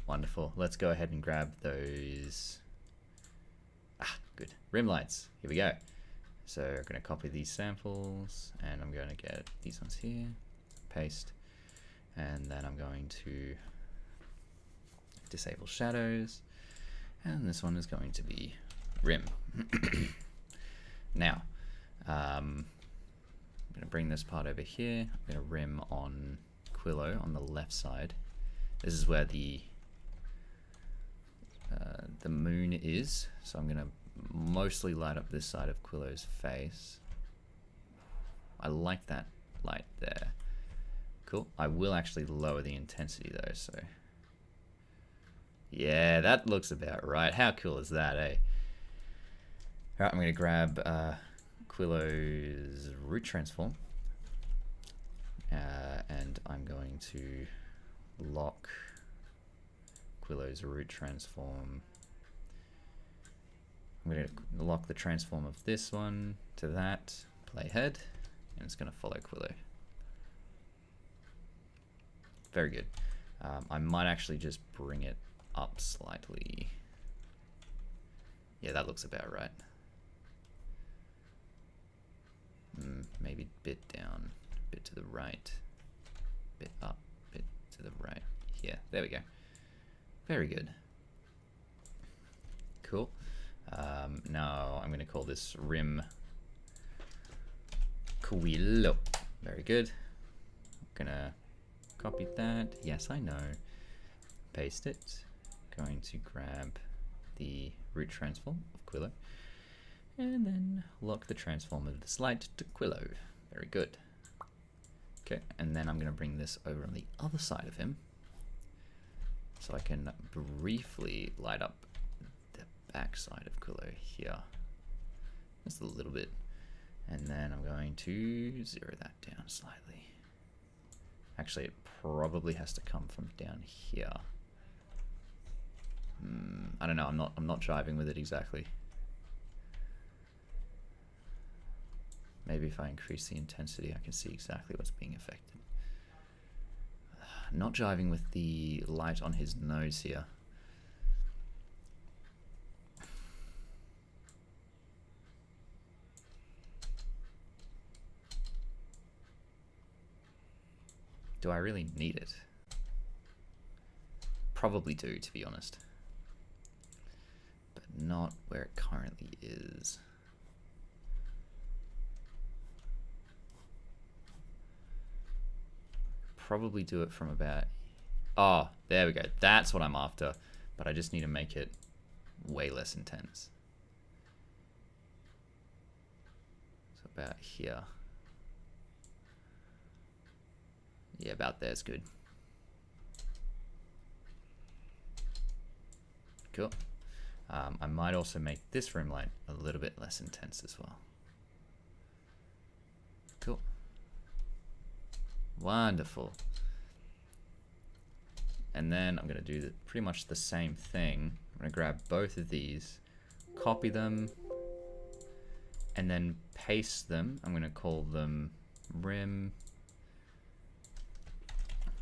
Wonderful. Let's go ahead and grab those. Good. Rim lights. Here we go. So I'm going to copy these samples and I'm going to get these ones here, paste, and then I'm going to disable shadows, and this one is going to be rim. Now, I'm going to bring this part over here. I'm going to rim on Quillo on the left side. This is where the moon is, so I'm going to mostly light up this side of Quillo's face. I like that light there. Cool. I will actually lower the intensity though, so yeah, that looks about right. How cool is that, eh? Alright, I'm going to grab Quillo's root transform, and I'm going to lock Quillo's root transform. I'm going to lock the transform of this one to that, play head, and it's going to follow Quillo. Very good. I might actually just bring it up slightly. Yeah, that looks about right. Maybe a bit down, a bit to the right, bit up, bit to the right. Yeah, there we go. Very good. Cool. Now I'm going to call this rim Quillo. Very good. I'm going to copy that. Yes, I know. Paste it. Going to grab the root transform of Quillo, and then lock the transform of this light to Quillo. Very good. Okay, and then I'm going to bring this over on the other side of him, so I can briefly light up the back side of Quillo here. Just a little bit. And then I'm going to zero that down slightly. Actually, it probably has to come from down here. I don't know, I'm not jiving with it exactly. Maybe if I increase the intensity, I can see exactly what's being affected. Not jiving with the light on his nose here. Do I really need it? Probably do, to be honest. But not where it currently is. Probably do it from about... Oh, there we go. That's what I'm after. But I just need to make it way less intense. So about here. Yeah, about there's good. Cool. I might also make this rim light a little bit less intense as well. Cool. Wonderful. And then I'm going to do pretty much the same thing. I'm going to grab both of these, copy them, and then paste them. I'm going to call them rim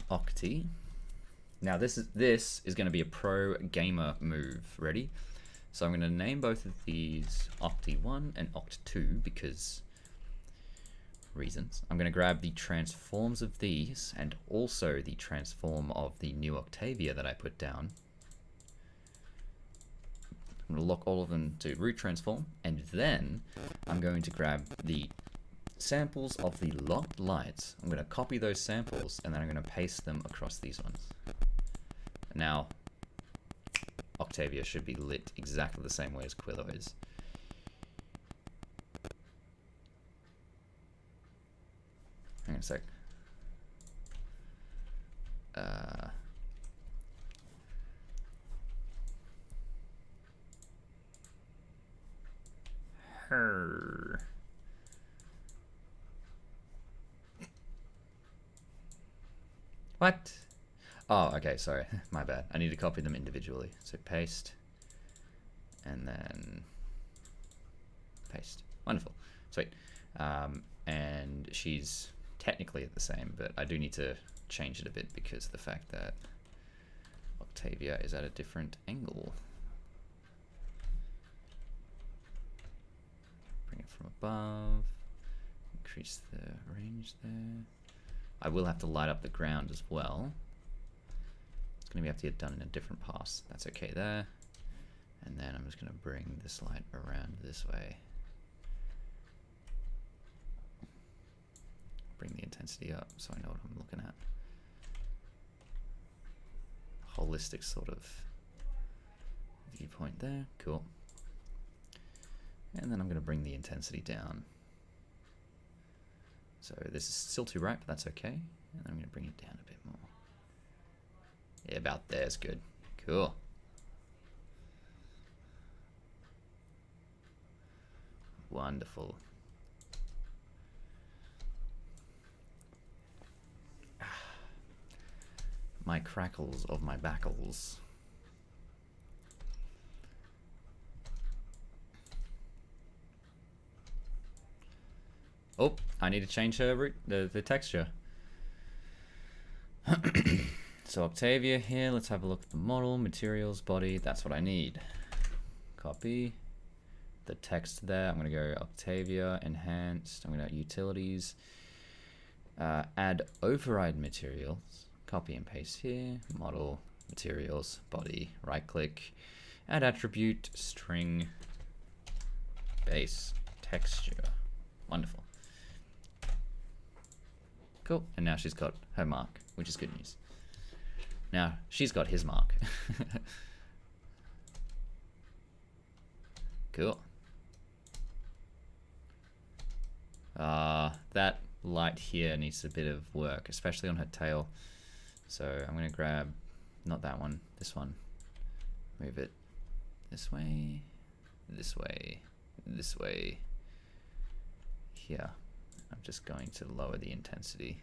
Octi. Now this is going to be a pro gamer move. Ready? So I'm going to name both of these Octi1 and Oct2 because reasons. I'm going to grab the transforms of these and also the transform of the new Octavia that I put down. I'm going to lock all of them to root transform, and then I'm going to grab the samples of the locked lights. I'm going to copy those samples and then I'm going to paste them across these ones. Now, Octavia should be lit exactly the same way as Quillo is. Hang on a sec. Her. What? Oh, okay, sorry. My bad. I need to copy them individually. So paste, and then paste. Wonderful. Sweet. And she's technically the same, but I do need to change it a bit because of the fact that Octavia is at a different angle. Bring it from above. Increase the range there. I will have to light up the ground as well. It's going to have to get done in a different pass. That's okay there. And then I'm just going to bring this light around this way. Bring the intensity up so I know what I'm looking at. Holistic sort of viewpoint there. Cool. And then I'm going to bring the intensity down. So this is still too bright, but that's okay. And then I'm going to bring it down a bit more. Yeah, about there is good. Cool. Wonderful. My crackles of my backles. Oh, I need to change the texture. So Octavia here, let's have a look at the model, materials, body, that's what I need. Copy. The text there, I'm gonna go Octavia, enhanced, I'm gonna go utilities, add override materials, copy and paste here, model, materials, body, right click, add attribute, string, base, texture. Wonderful. Cool, and now she's got her mark, which is good news. Now, she's got his mark. Cool. That light here needs a bit of work, especially on her tail. So I'm gonna grab, not that one, this one. Move it this way, this way, this way. Here. I'm just going to lower the intensity.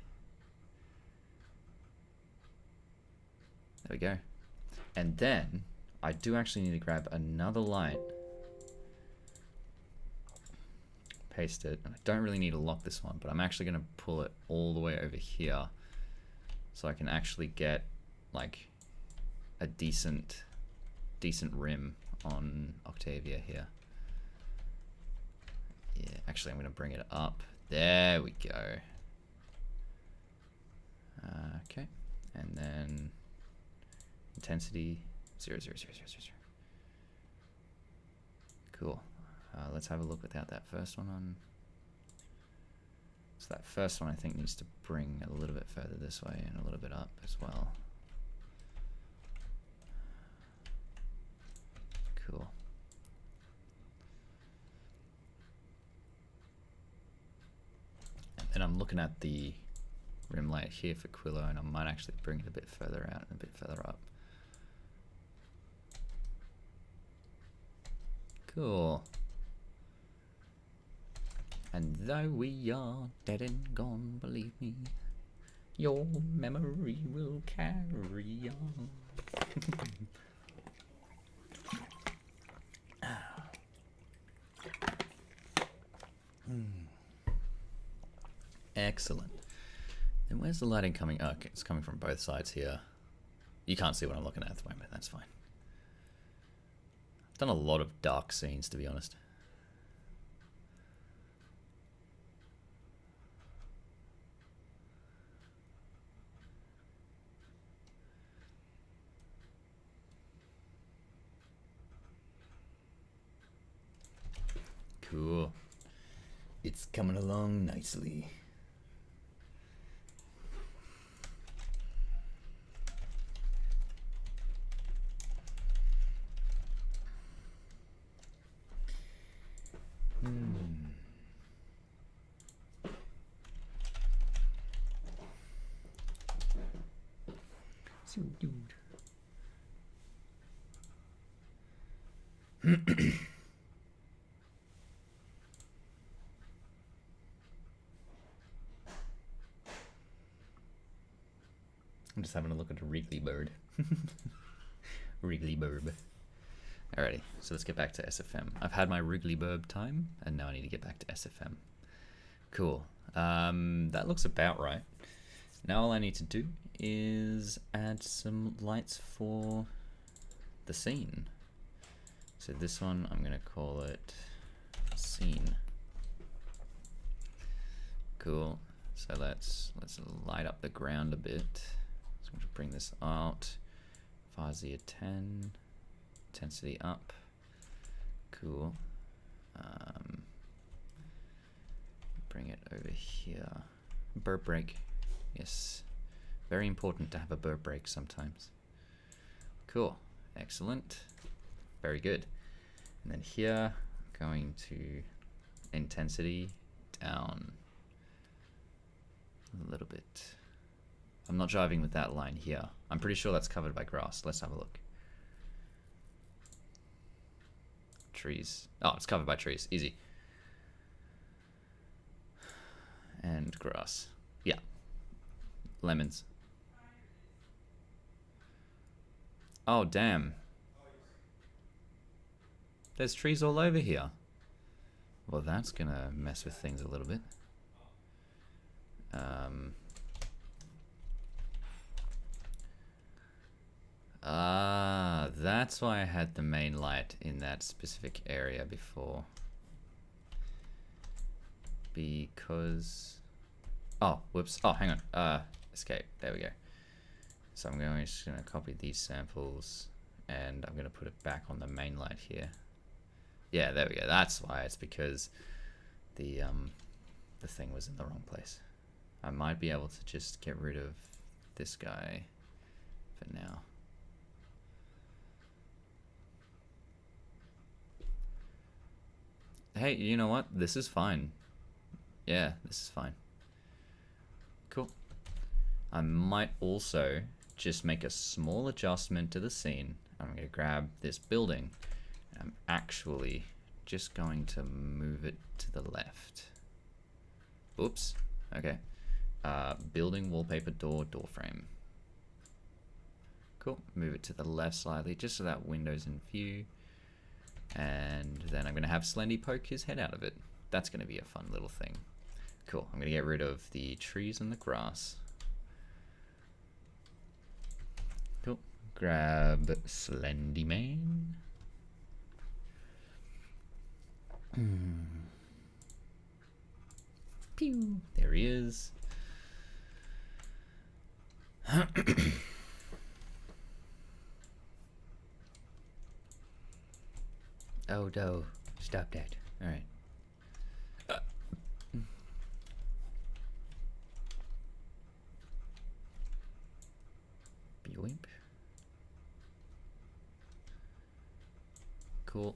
There we go. And then I do actually need to grab another light. Paste it, and I don't really need to lock this one, but I'm actually going to pull it all the way over here so I can actually get like a decent rim on Octavia here. Yeah, actually I'm going to bring it up. There we go. Okay, and then intensity 0, 0, 0, 0, 0, 0. Cool. Let's have a look without that first one on. So that first one I think needs to bring a little bit further this way and a little bit up as well. Cool. And then I'm looking at the rim light here for Quillo, and I might actually bring it a bit further out and a bit further up. Cool. And though we are dead and gone, believe me, your memory will carry on. Excellent. Then where's the lighting coming? Oh, okay, it's coming from both sides here. You can't see what I'm looking at the moment, that's fine. I've done a lot of dark scenes, to be honest. Cool. It's coming along nicely. So dude. I'm just having a look at a wriggly bird. Wriggly burb. Alrighty, so let's get back to SFM. I've had my wriggly burb time, and now I need to get back to SFM. Cool. That looks about right. Now all I need to do is add some lights for the scene. So this one, I'm gonna call it scene. Cool. So let's light up the ground a bit. So I'm gonna bring this out. Fuzzy 10, intensity up. Cool. Bring it over here. Burp break. Yes. Very important to have a burp break sometimes. Cool. Excellent. Very good. And then here, going to intensity down a little bit. I'm not driving with that line here. I'm pretty sure that's covered by grass. Let's have a look. Trees. Oh, it's covered by trees. Easy. And grass. Yeah. Lemons. Oh, damn. There's trees all over here. Well, that's gonna mess with things a little bit. That's why I had the main light in that specific area before. Because... oh, whoops. Oh, hang on. Escape. There we go. So I'm just going to copy these samples and I'm going to put it back on the main light here. Yeah, there we go. That's why. It's because the thing was in the wrong place. I might be able to just get rid of this guy for now. Hey, you know what? This is fine. Yeah, this is fine. Cool. I might also just make a small adjustment to the scene. I'm going to grab this building. I'm actually just going to move it to the left. Oops. Okay. Building, wallpaper, door frame. Cool. Move it to the left slightly, just so that window's in view. And then I'm going to have Slendy poke his head out of it. That's going to be a fun little thing. Cool. I'm going to get rid of the trees and the grass. Cool. Grab Slendy Man. Pew. There he is. Oh no, stop that. Alright. Beoimp. Cool.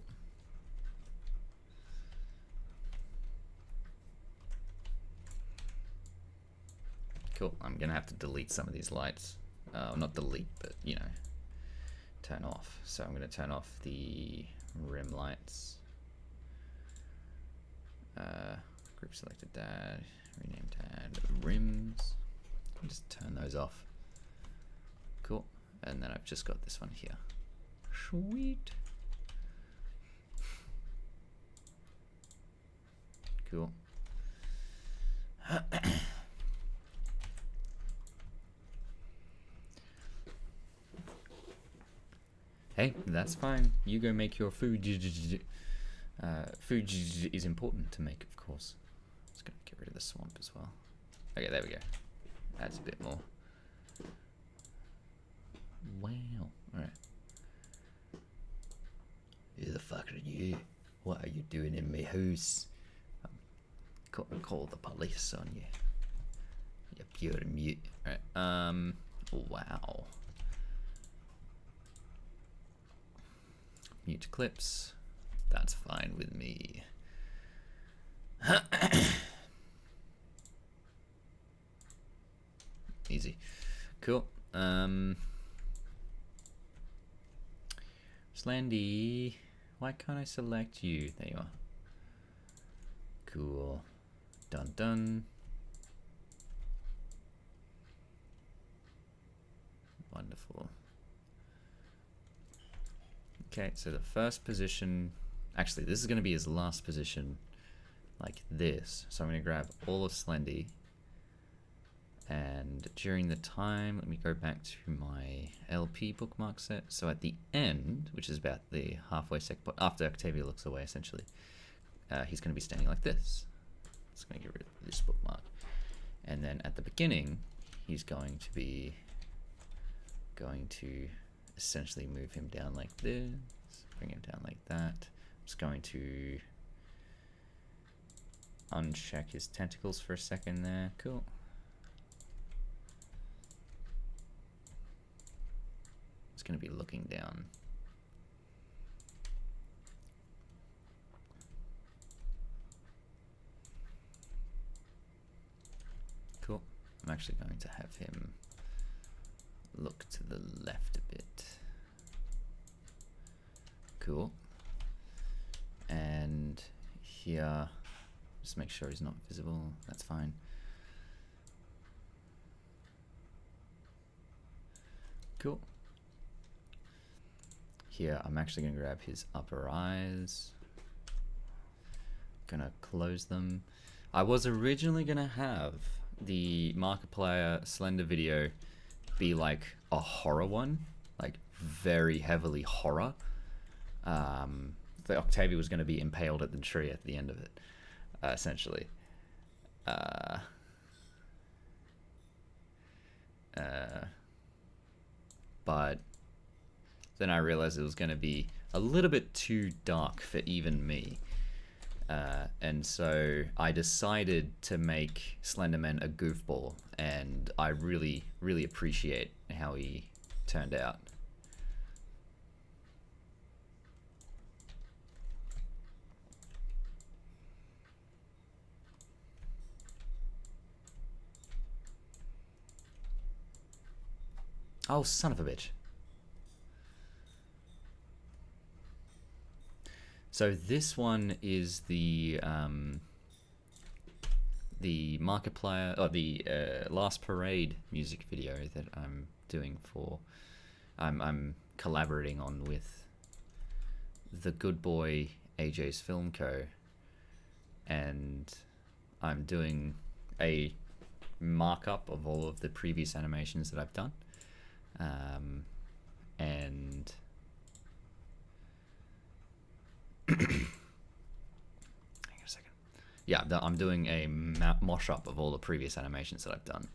Cool. I'm gonna have to delete some of these lights. Not delete, but you know, turn off. So I'm gonna turn off the rim lights. Group selected dad, rename dad, rims. Just turn those off. Cool. And then I've just got this one here. Sweet. Cool. Hey, that's fine. You go make your food. Food is important to make, of course. Just gonna get rid of the swamp as well. Okay, there we go. That's a bit more. Wow. Alright. Who the fuck are you? What are you doing in my house? I'm gonna call the police on you. You're pure mute. Alright. Wow. Mute clips. That's fine with me. Easy. Cool. Slendy, why can't I select you? There you are. Cool. Dun dun. Wonderful. Okay, so the first position, actually this is going to be his last position, like this. So I'm going to grab all of Slendy And during the time, let me go back to my LP bookmark set. So at the end, which is about the halfway point, after Octavia looks away, essentially, he's going to be standing like this. It's going to get rid of this bookmark. And then at the beginning, he's going to essentially move him down like this, bring him down like that. I'm just going to uncheck his tentacles for a second there. Cool. It's going to be looking down. Cool. I'm actually going to have him look to the left a bit. Cool. And here, just make sure he's not visible. That's fine. Cool. Here, I'm actually going to grab his upper eyes. Gonna close them. I was originally going to have the Markiplier Slender video be like a horror one, like very heavily horror. The Octavia was going to be impaled at the tree at the end of it, essentially. But then I realized it was going to be a little bit too dark for even me. And so I decided to make Slenderman a goofball, and I really, really appreciate how he turned out. Oh, son of a bitch. So this one is the Markiplier, or the Last Parade music video that I'm doing for. I'm collaborating on with the good boy AJ's Film Co. And I'm doing a markup of all of the previous animations that I've done. And hang on a second. Yeah, I'm doing a mosh up of all the previous animations that I've done.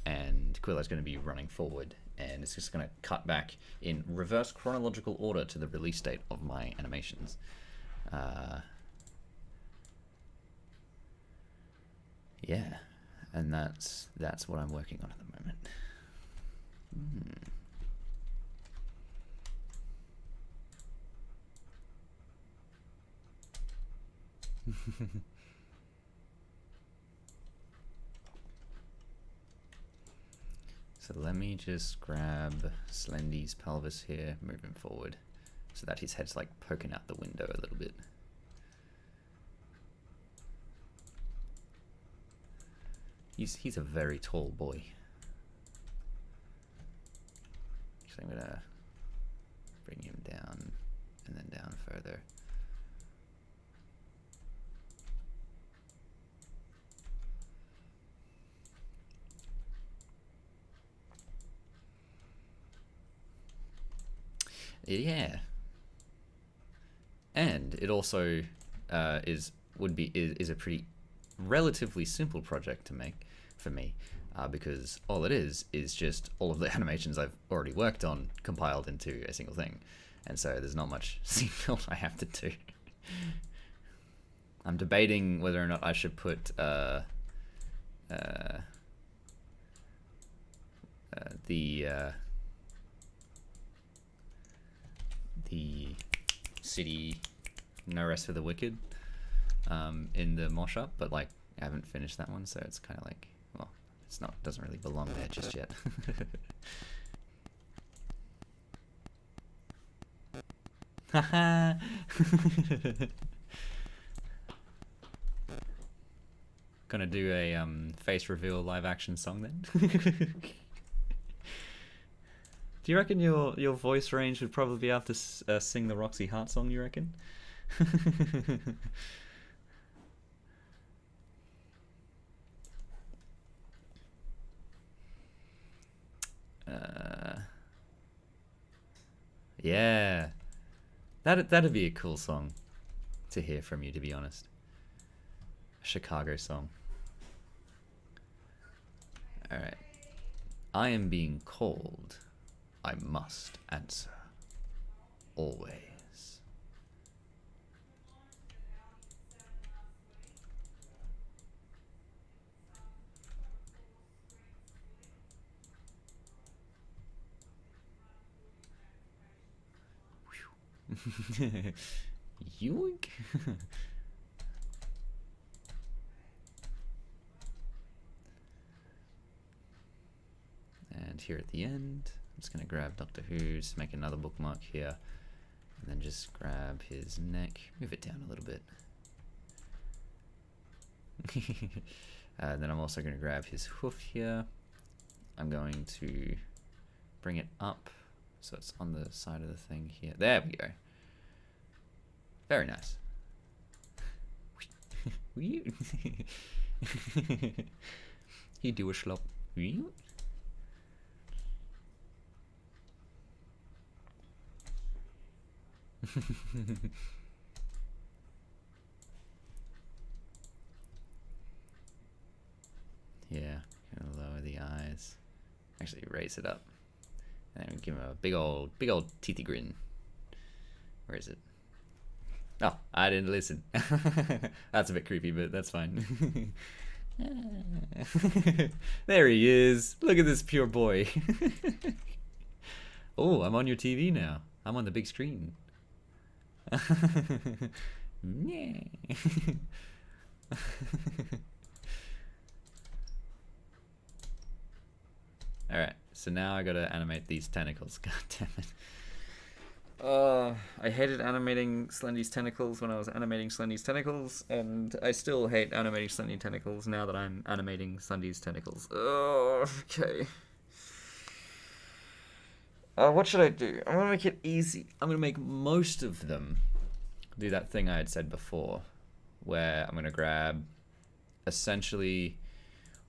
And Quillo's going to be running forward, and it's just going to cut back in reverse chronological order to the release date of my animations. Yeah, and that's what I'm working on at the moment. So let me just grab Slendy's pelvis here, move him forward, so that his head's like poking out the window a little bit. He's a very tall boy. So I'm gonna bring him down and then down further. Yeah, and it also is a pretty relatively simple project to make for me, because all it is just all of the animations I've already worked on compiled into a single thing, and so there's not much scene build I have to do. I'm debating whether or not I should put the city No Rest for the Wicked in the mosh up, but like I haven't finished that one, so it's kind of like, well, doesn't really belong there just yet. Haha. Gonna do a face reveal live action song then. Do you reckon your voice range would probably be able to sing the Roxy Hart song, you reckon? Yeah. That'd be a cool song to hear from you, to be honest. A Chicago song. Alright. I am being called. I must answer. Always. Yoink. And here at the end, I'm just going to grab Doctor Who's, make another bookmark here, and then just grab his neck, move it down a little bit. Then I'm also going to grab his hoof here. I'm going to bring it up so it's on the side of the thing here. There we go. Very nice. He do a slop. Yeah, gonna lower the eyes. Actually, raise it up, and give him a big old teethy grin. Where is it? Oh, I didn't listen. That's a bit creepy, but that's fine. There he is. Look at this pure boy. Oh, I'm on your TV now. I'm on the big screen. Alright, so now I gotta animate these tentacles. God damn it. I hated animating Slendy's tentacles when I was animating Slendy's tentacles, and I still hate animating Slendy tentacles now that I'm animating Slendy's tentacles. Oh, okay. What should I do? I'm gonna make it easy. I'm gonna make most of them do that thing I had said before, where I'm gonna grab essentially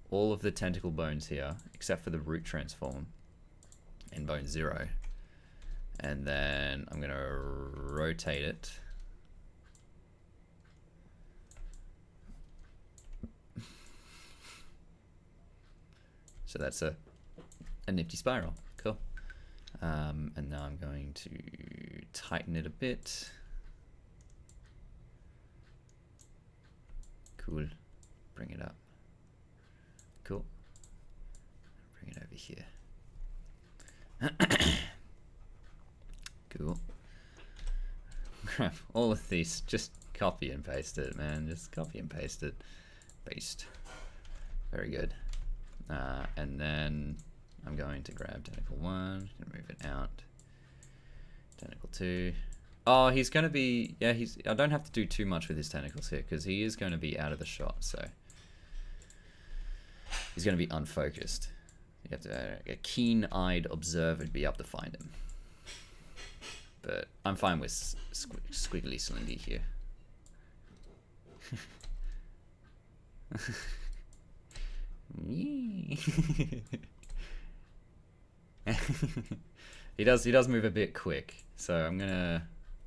all of the tentacle bones here, except for the root transform in bone 0. And then I'm going to rotate it. So that's a nifty spiral. Cool. And now I'm going to tighten it a bit. Cool. Bring it up. Cool. Bring it over here. Cool. Grab all of these, just copy and paste it, man. Just copy and paste it. Paste. Very good. And then I'm going to grab tentacle 1, gonna move it out. Tentacle 2. Oh, he's gonna be, yeah, I don't have to do too much with his tentacles here, because he is going to be out of the shot, so he's going to be unfocused. You have to, a keen-eyed observer would be able to find him. But I'm fine with squiggly Slendy here. He does move a bit quick, so I'm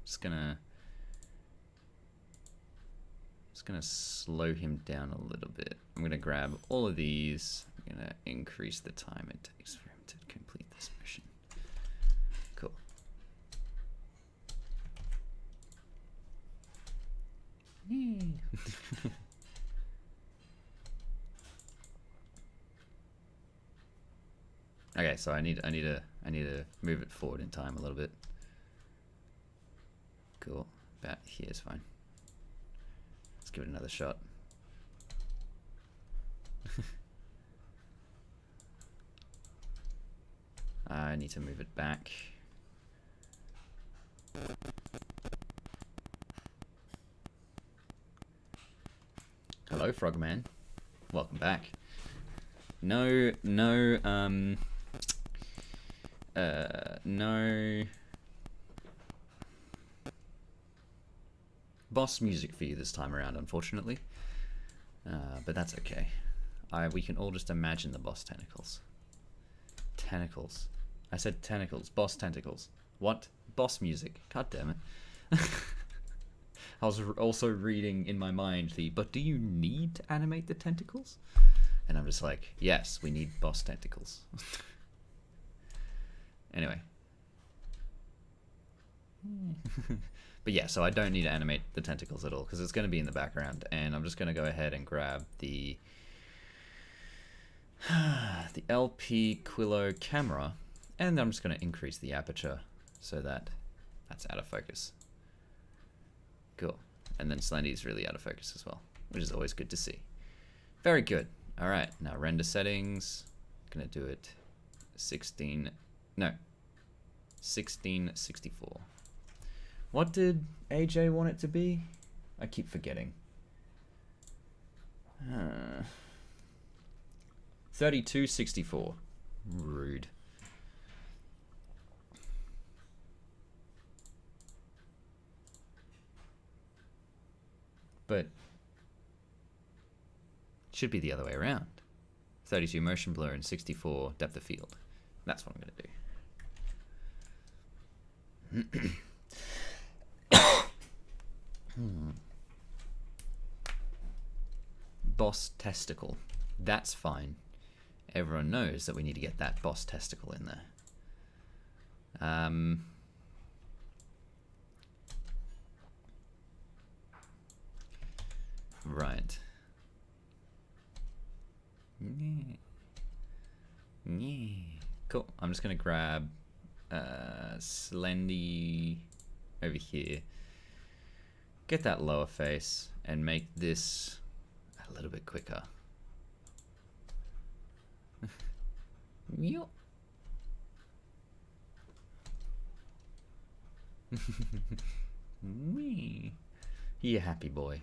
just gonna slow him down a little bit. I'm gonna grab all of these. I'm gonna increase the time it takes for him to complete this mission. Cool. Okay, so I need to move it forward in time a little bit. Cool. About here is fine. Let's give it another shot. I need to move it back. Hello, Frogman. Welcome back. No boss music for you this time around, unfortunately. But that's okay. We can all just imagine the boss tentacles. Tentacles. I said tentacles. Boss tentacles. What? boss music. God damn it. I was also reading in my mind but do you need to animate the tentacles? And I'm just like, yes, we need boss tentacles. Anyway. But yeah, so I don't need to animate the tentacles at all because it's going to be in the background, and I'm just going to go ahead and grab the LP Quillo camera, and I'm just going to increase the aperture so that that's out of focus. Cool. And then Slendy's really out of focus as well, which is always good to see. Very good. All right, now render settings. Gonna do it 1664. What did AJ want it to be? I keep forgetting. 3264. Rude. But should be the other way around. 32 motion blur and 64 depth of field. That's what I'm going to do. Boss testicle. That's fine. Everyone knows that we need to get that boss testicle in there. Right. Cool. I'm just gonna grab Slendy over here. Get that lower face and make this a little bit quicker. You happy boy.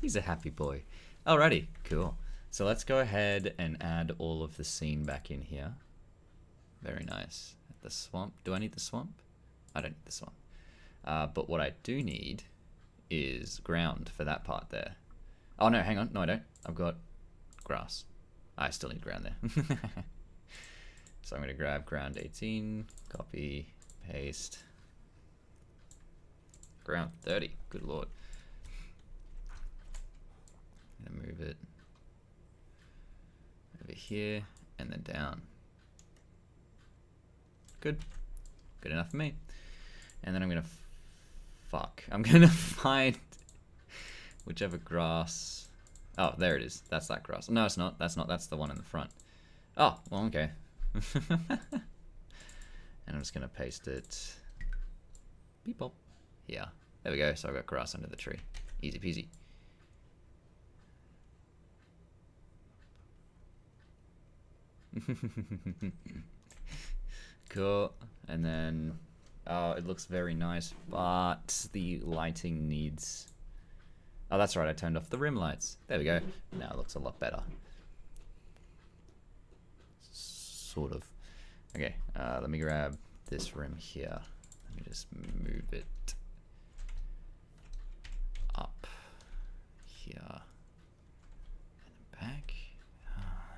He's a happy boy. Alrighty, cool. So let's go ahead and add all of the scene back in here. Very nice. The swamp. Do I need the swamp? I don't need the swamp. But what I do need is ground for that part there. Oh no, hang on. No, I don't. I've got grass. I still need ground there. So I'm going to grab ground 18, copy, paste, ground 30. Good lord. I'm going to move it over here and then down. Good. Good enough for me. And then I'm going to I'm going to find whichever grass. Oh, there it is. That's that grass. No, it's not. That's not. That's the one in the front. Oh, well, okay. And I'm just going to paste it. Beep bop. Yeah. There we go. So I've got grass under the tree. Easy peasy. Cool. And then, oh, it looks very nice, but the lighting needs... Oh, that's right. I turned off the rim lights. There we go. Now it looks a lot better. Sort of. Okay, let me grab this rim here. Let me just move it up here and back.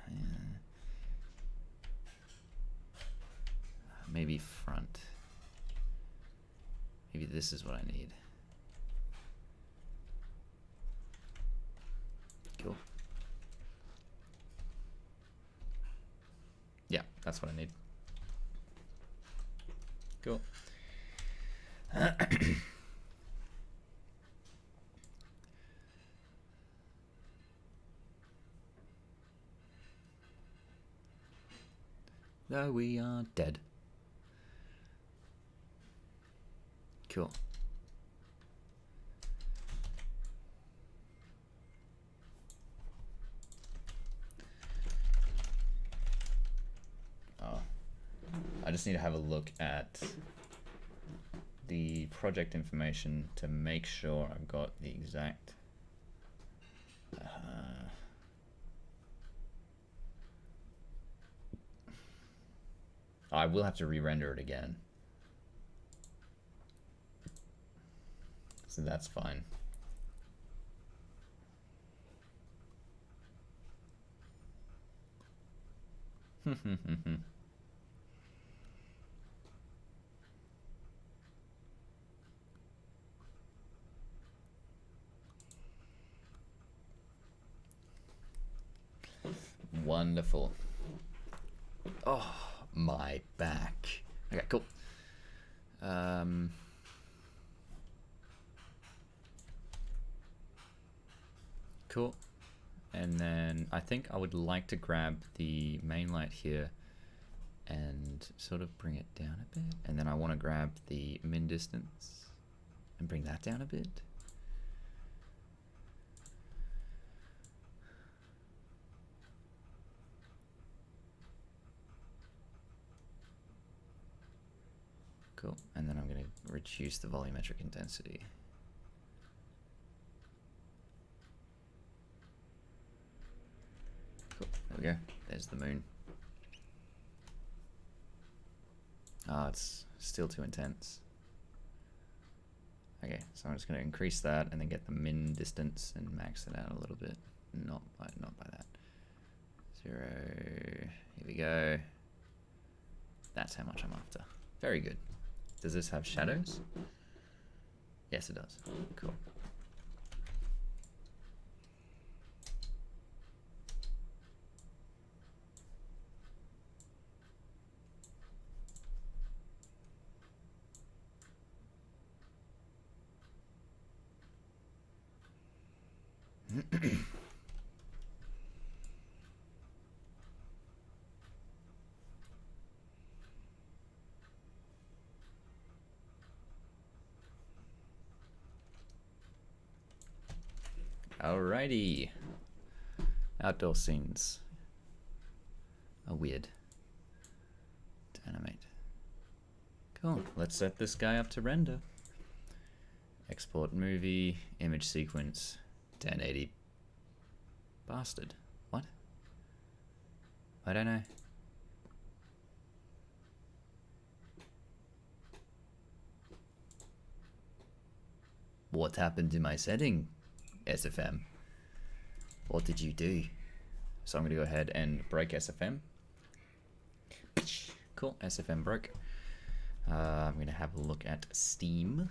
Yeah. Maybe front. Maybe this is what I need. Cool. Yeah, that's what I need. Cool. Though we are dead. Cool. Oh, I just need to have a look at the project information to make sure I've got the exact I will have to re-render it again. So that's fine. Wonderful. Oh, my back. Okay, cool. Cool. And then I think I would like to grab the main light here and sort of bring it down a bit. And then I want to grab the min distance and bring that down a bit. Cool. And then I'm going to reduce the volumetric intensity. Cool. There we go. There's the moon. Ah, it's still too intense. Okay, so I'm just going to increase that and then get the min distance and max it out a little bit. Not by that. 0. Here we go. That's how much I'm after. Very good. Does this have shadows? Yes, it does. Cool. Alrighty. Outdoor scenes are weird to animate. Cool. Let's set this guy up to render. Export movie, image sequence, 1080. Bastard. What? I don't know. What happened to my setting, SFM? What did you do? So I'm going to go ahead and break SFM. Cool, SFM broke. I'm going to have a look at Steam.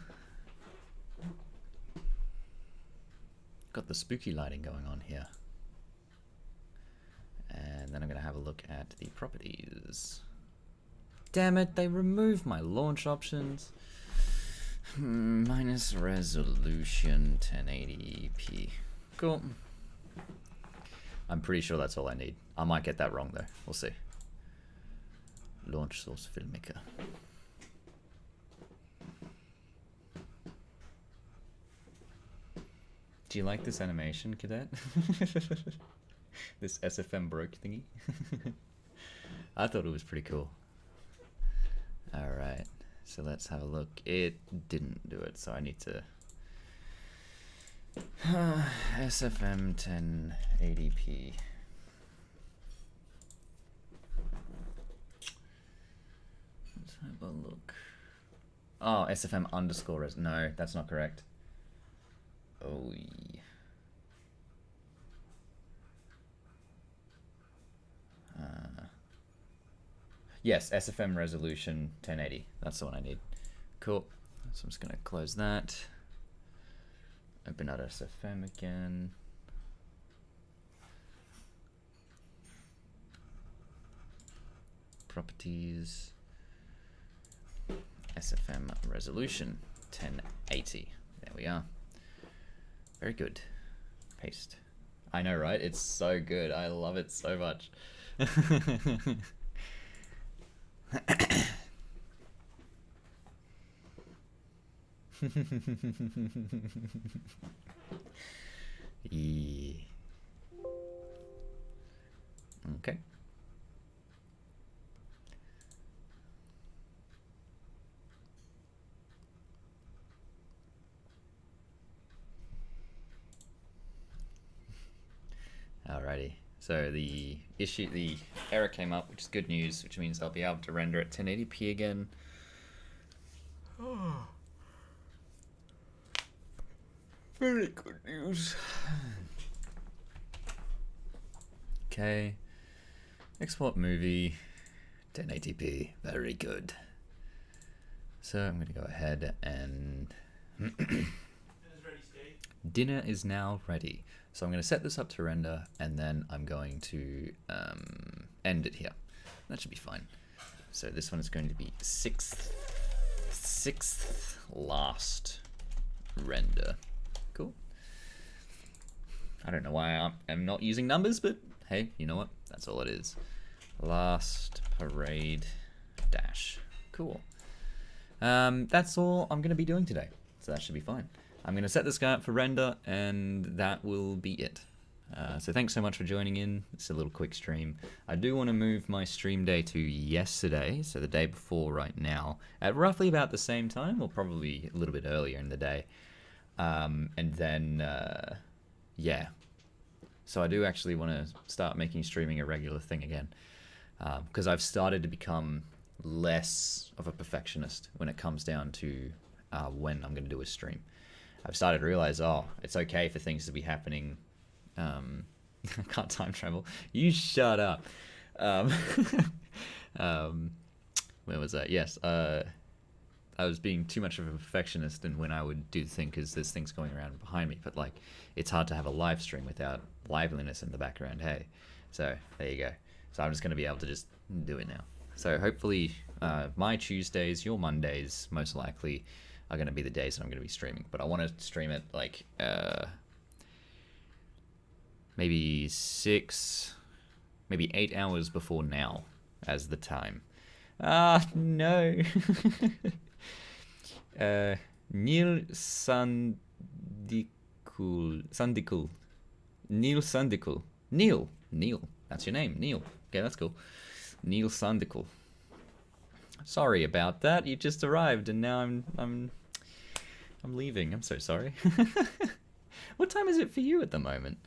Got the spooky lighting going on here. And then I'm going to have a look at the properties. Damn it, they removed my launch options. Minus resolution 1080p. Cool. I'm pretty sure that's all I need. I might get that wrong though. We'll see. Launch source filmmaker. Do you like this animation, Cadet? This SFM broke thingy? I thought it was pretty cool. Alright, so let's have a look. It didn't do it, so I need to... SFM 1080p. Let's have a look. Oh, SFM underscore res. No, that's not correct. Oh, yeah. Yes, SFM resolution 1080. That's the one I need. Cool. So I'm just going to close that. Open out SFM again. Properties. SFM resolution 1080. There we are. Very good. Paste. I know, right? It's so good. I love it so much. Yeah. Okay. Alrighty. So the error came up, which is good news, which means I'll be able to render at 1080p again. Very good news. Okay. Export movie. 1080p. Very good. So I'm going to go ahead and... Dinner is now ready. So I'm going to set this up to render, and then I'm going to end it here. That should be fine. So this one is going to be sixth last render. Cool. I don't know why I'm not using numbers, but hey, you know what? That's all it is. Last parade dash. Cool. That's all I'm going to be doing today. So that should be fine. I'm going to set this guy up for render, and that will be it. So thanks so much for joining in. It's a little quick stream. I do want to move my stream day to yesterday, so the day before right now, at roughly about the same time, or probably a little bit earlier in the day. And then, yeah. So I do actually want to start making streaming a regular thing again, because I've started to become less of a perfectionist when it comes down to when I'm going to do a stream. I've started to realize, oh, it's okay for things to be happening. I can't time travel. You shut up. Where was that? Yes. I was being too much of a perfectionist, and when I would do the thing, because there's things going around behind me, but like, it's hard to have a live stream without liveliness in the background. Hey, so there you go. So I'm just going to be able to just do it now. So hopefully, my Tuesdays, your Mondays, most likely, are going to be the days that I'm going to be streaming. But I want to stream it like maybe 8 hours before now as the time. Ah, no. Neil Sandikul. Neil. That's your name, Neil. Okay, that's cool. Neil Sandikul. Sorry about that. You just arrived, and now I'm leaving. I'm so sorry. What time is it for you at the moment?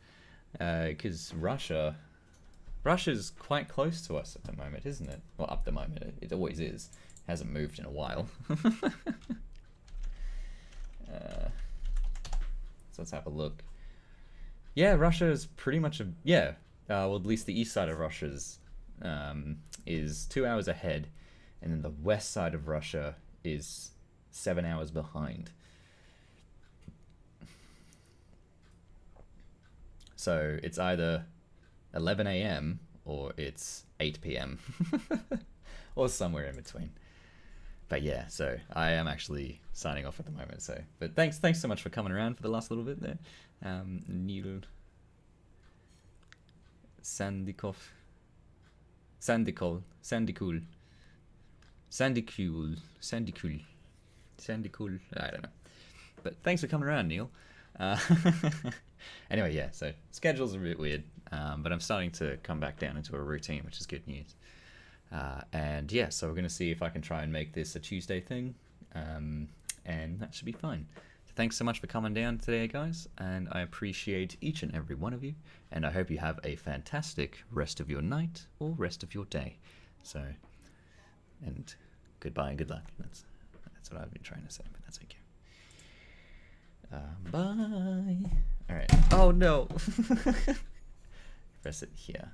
Because Russia's quite close to us at the moment, isn't it? Well, up the moment. It always is. Hasn't moved in a while. So let's have a look. Yeah, Russia is pretty much well, at least the east side of Russia's is 2 hours ahead, and then the west side of Russia is 7 hours behind. So it's either 11 a.m. or it's 8 p.m. or somewhere in between. But yeah, so I am actually signing off at the moment. So, but thanks so much for coming around for the last little bit there. Neil Sandikul. I don't know. But thanks for coming around, Neil. Anyway, yeah, so schedule's a bit weird, but I'm starting to come back down into a routine, which is good news. And yeah, so we're going to see if I can try and make this a Tuesday thing, and that should be fine. So thanks so much for coming down today, guys, and I appreciate each and every one of you, and I hope you have a fantastic rest of your night or rest of your day. So, and goodbye and good luck. That's what I've been trying to say, but that's okay. Bye. All right. Oh no. Press it here.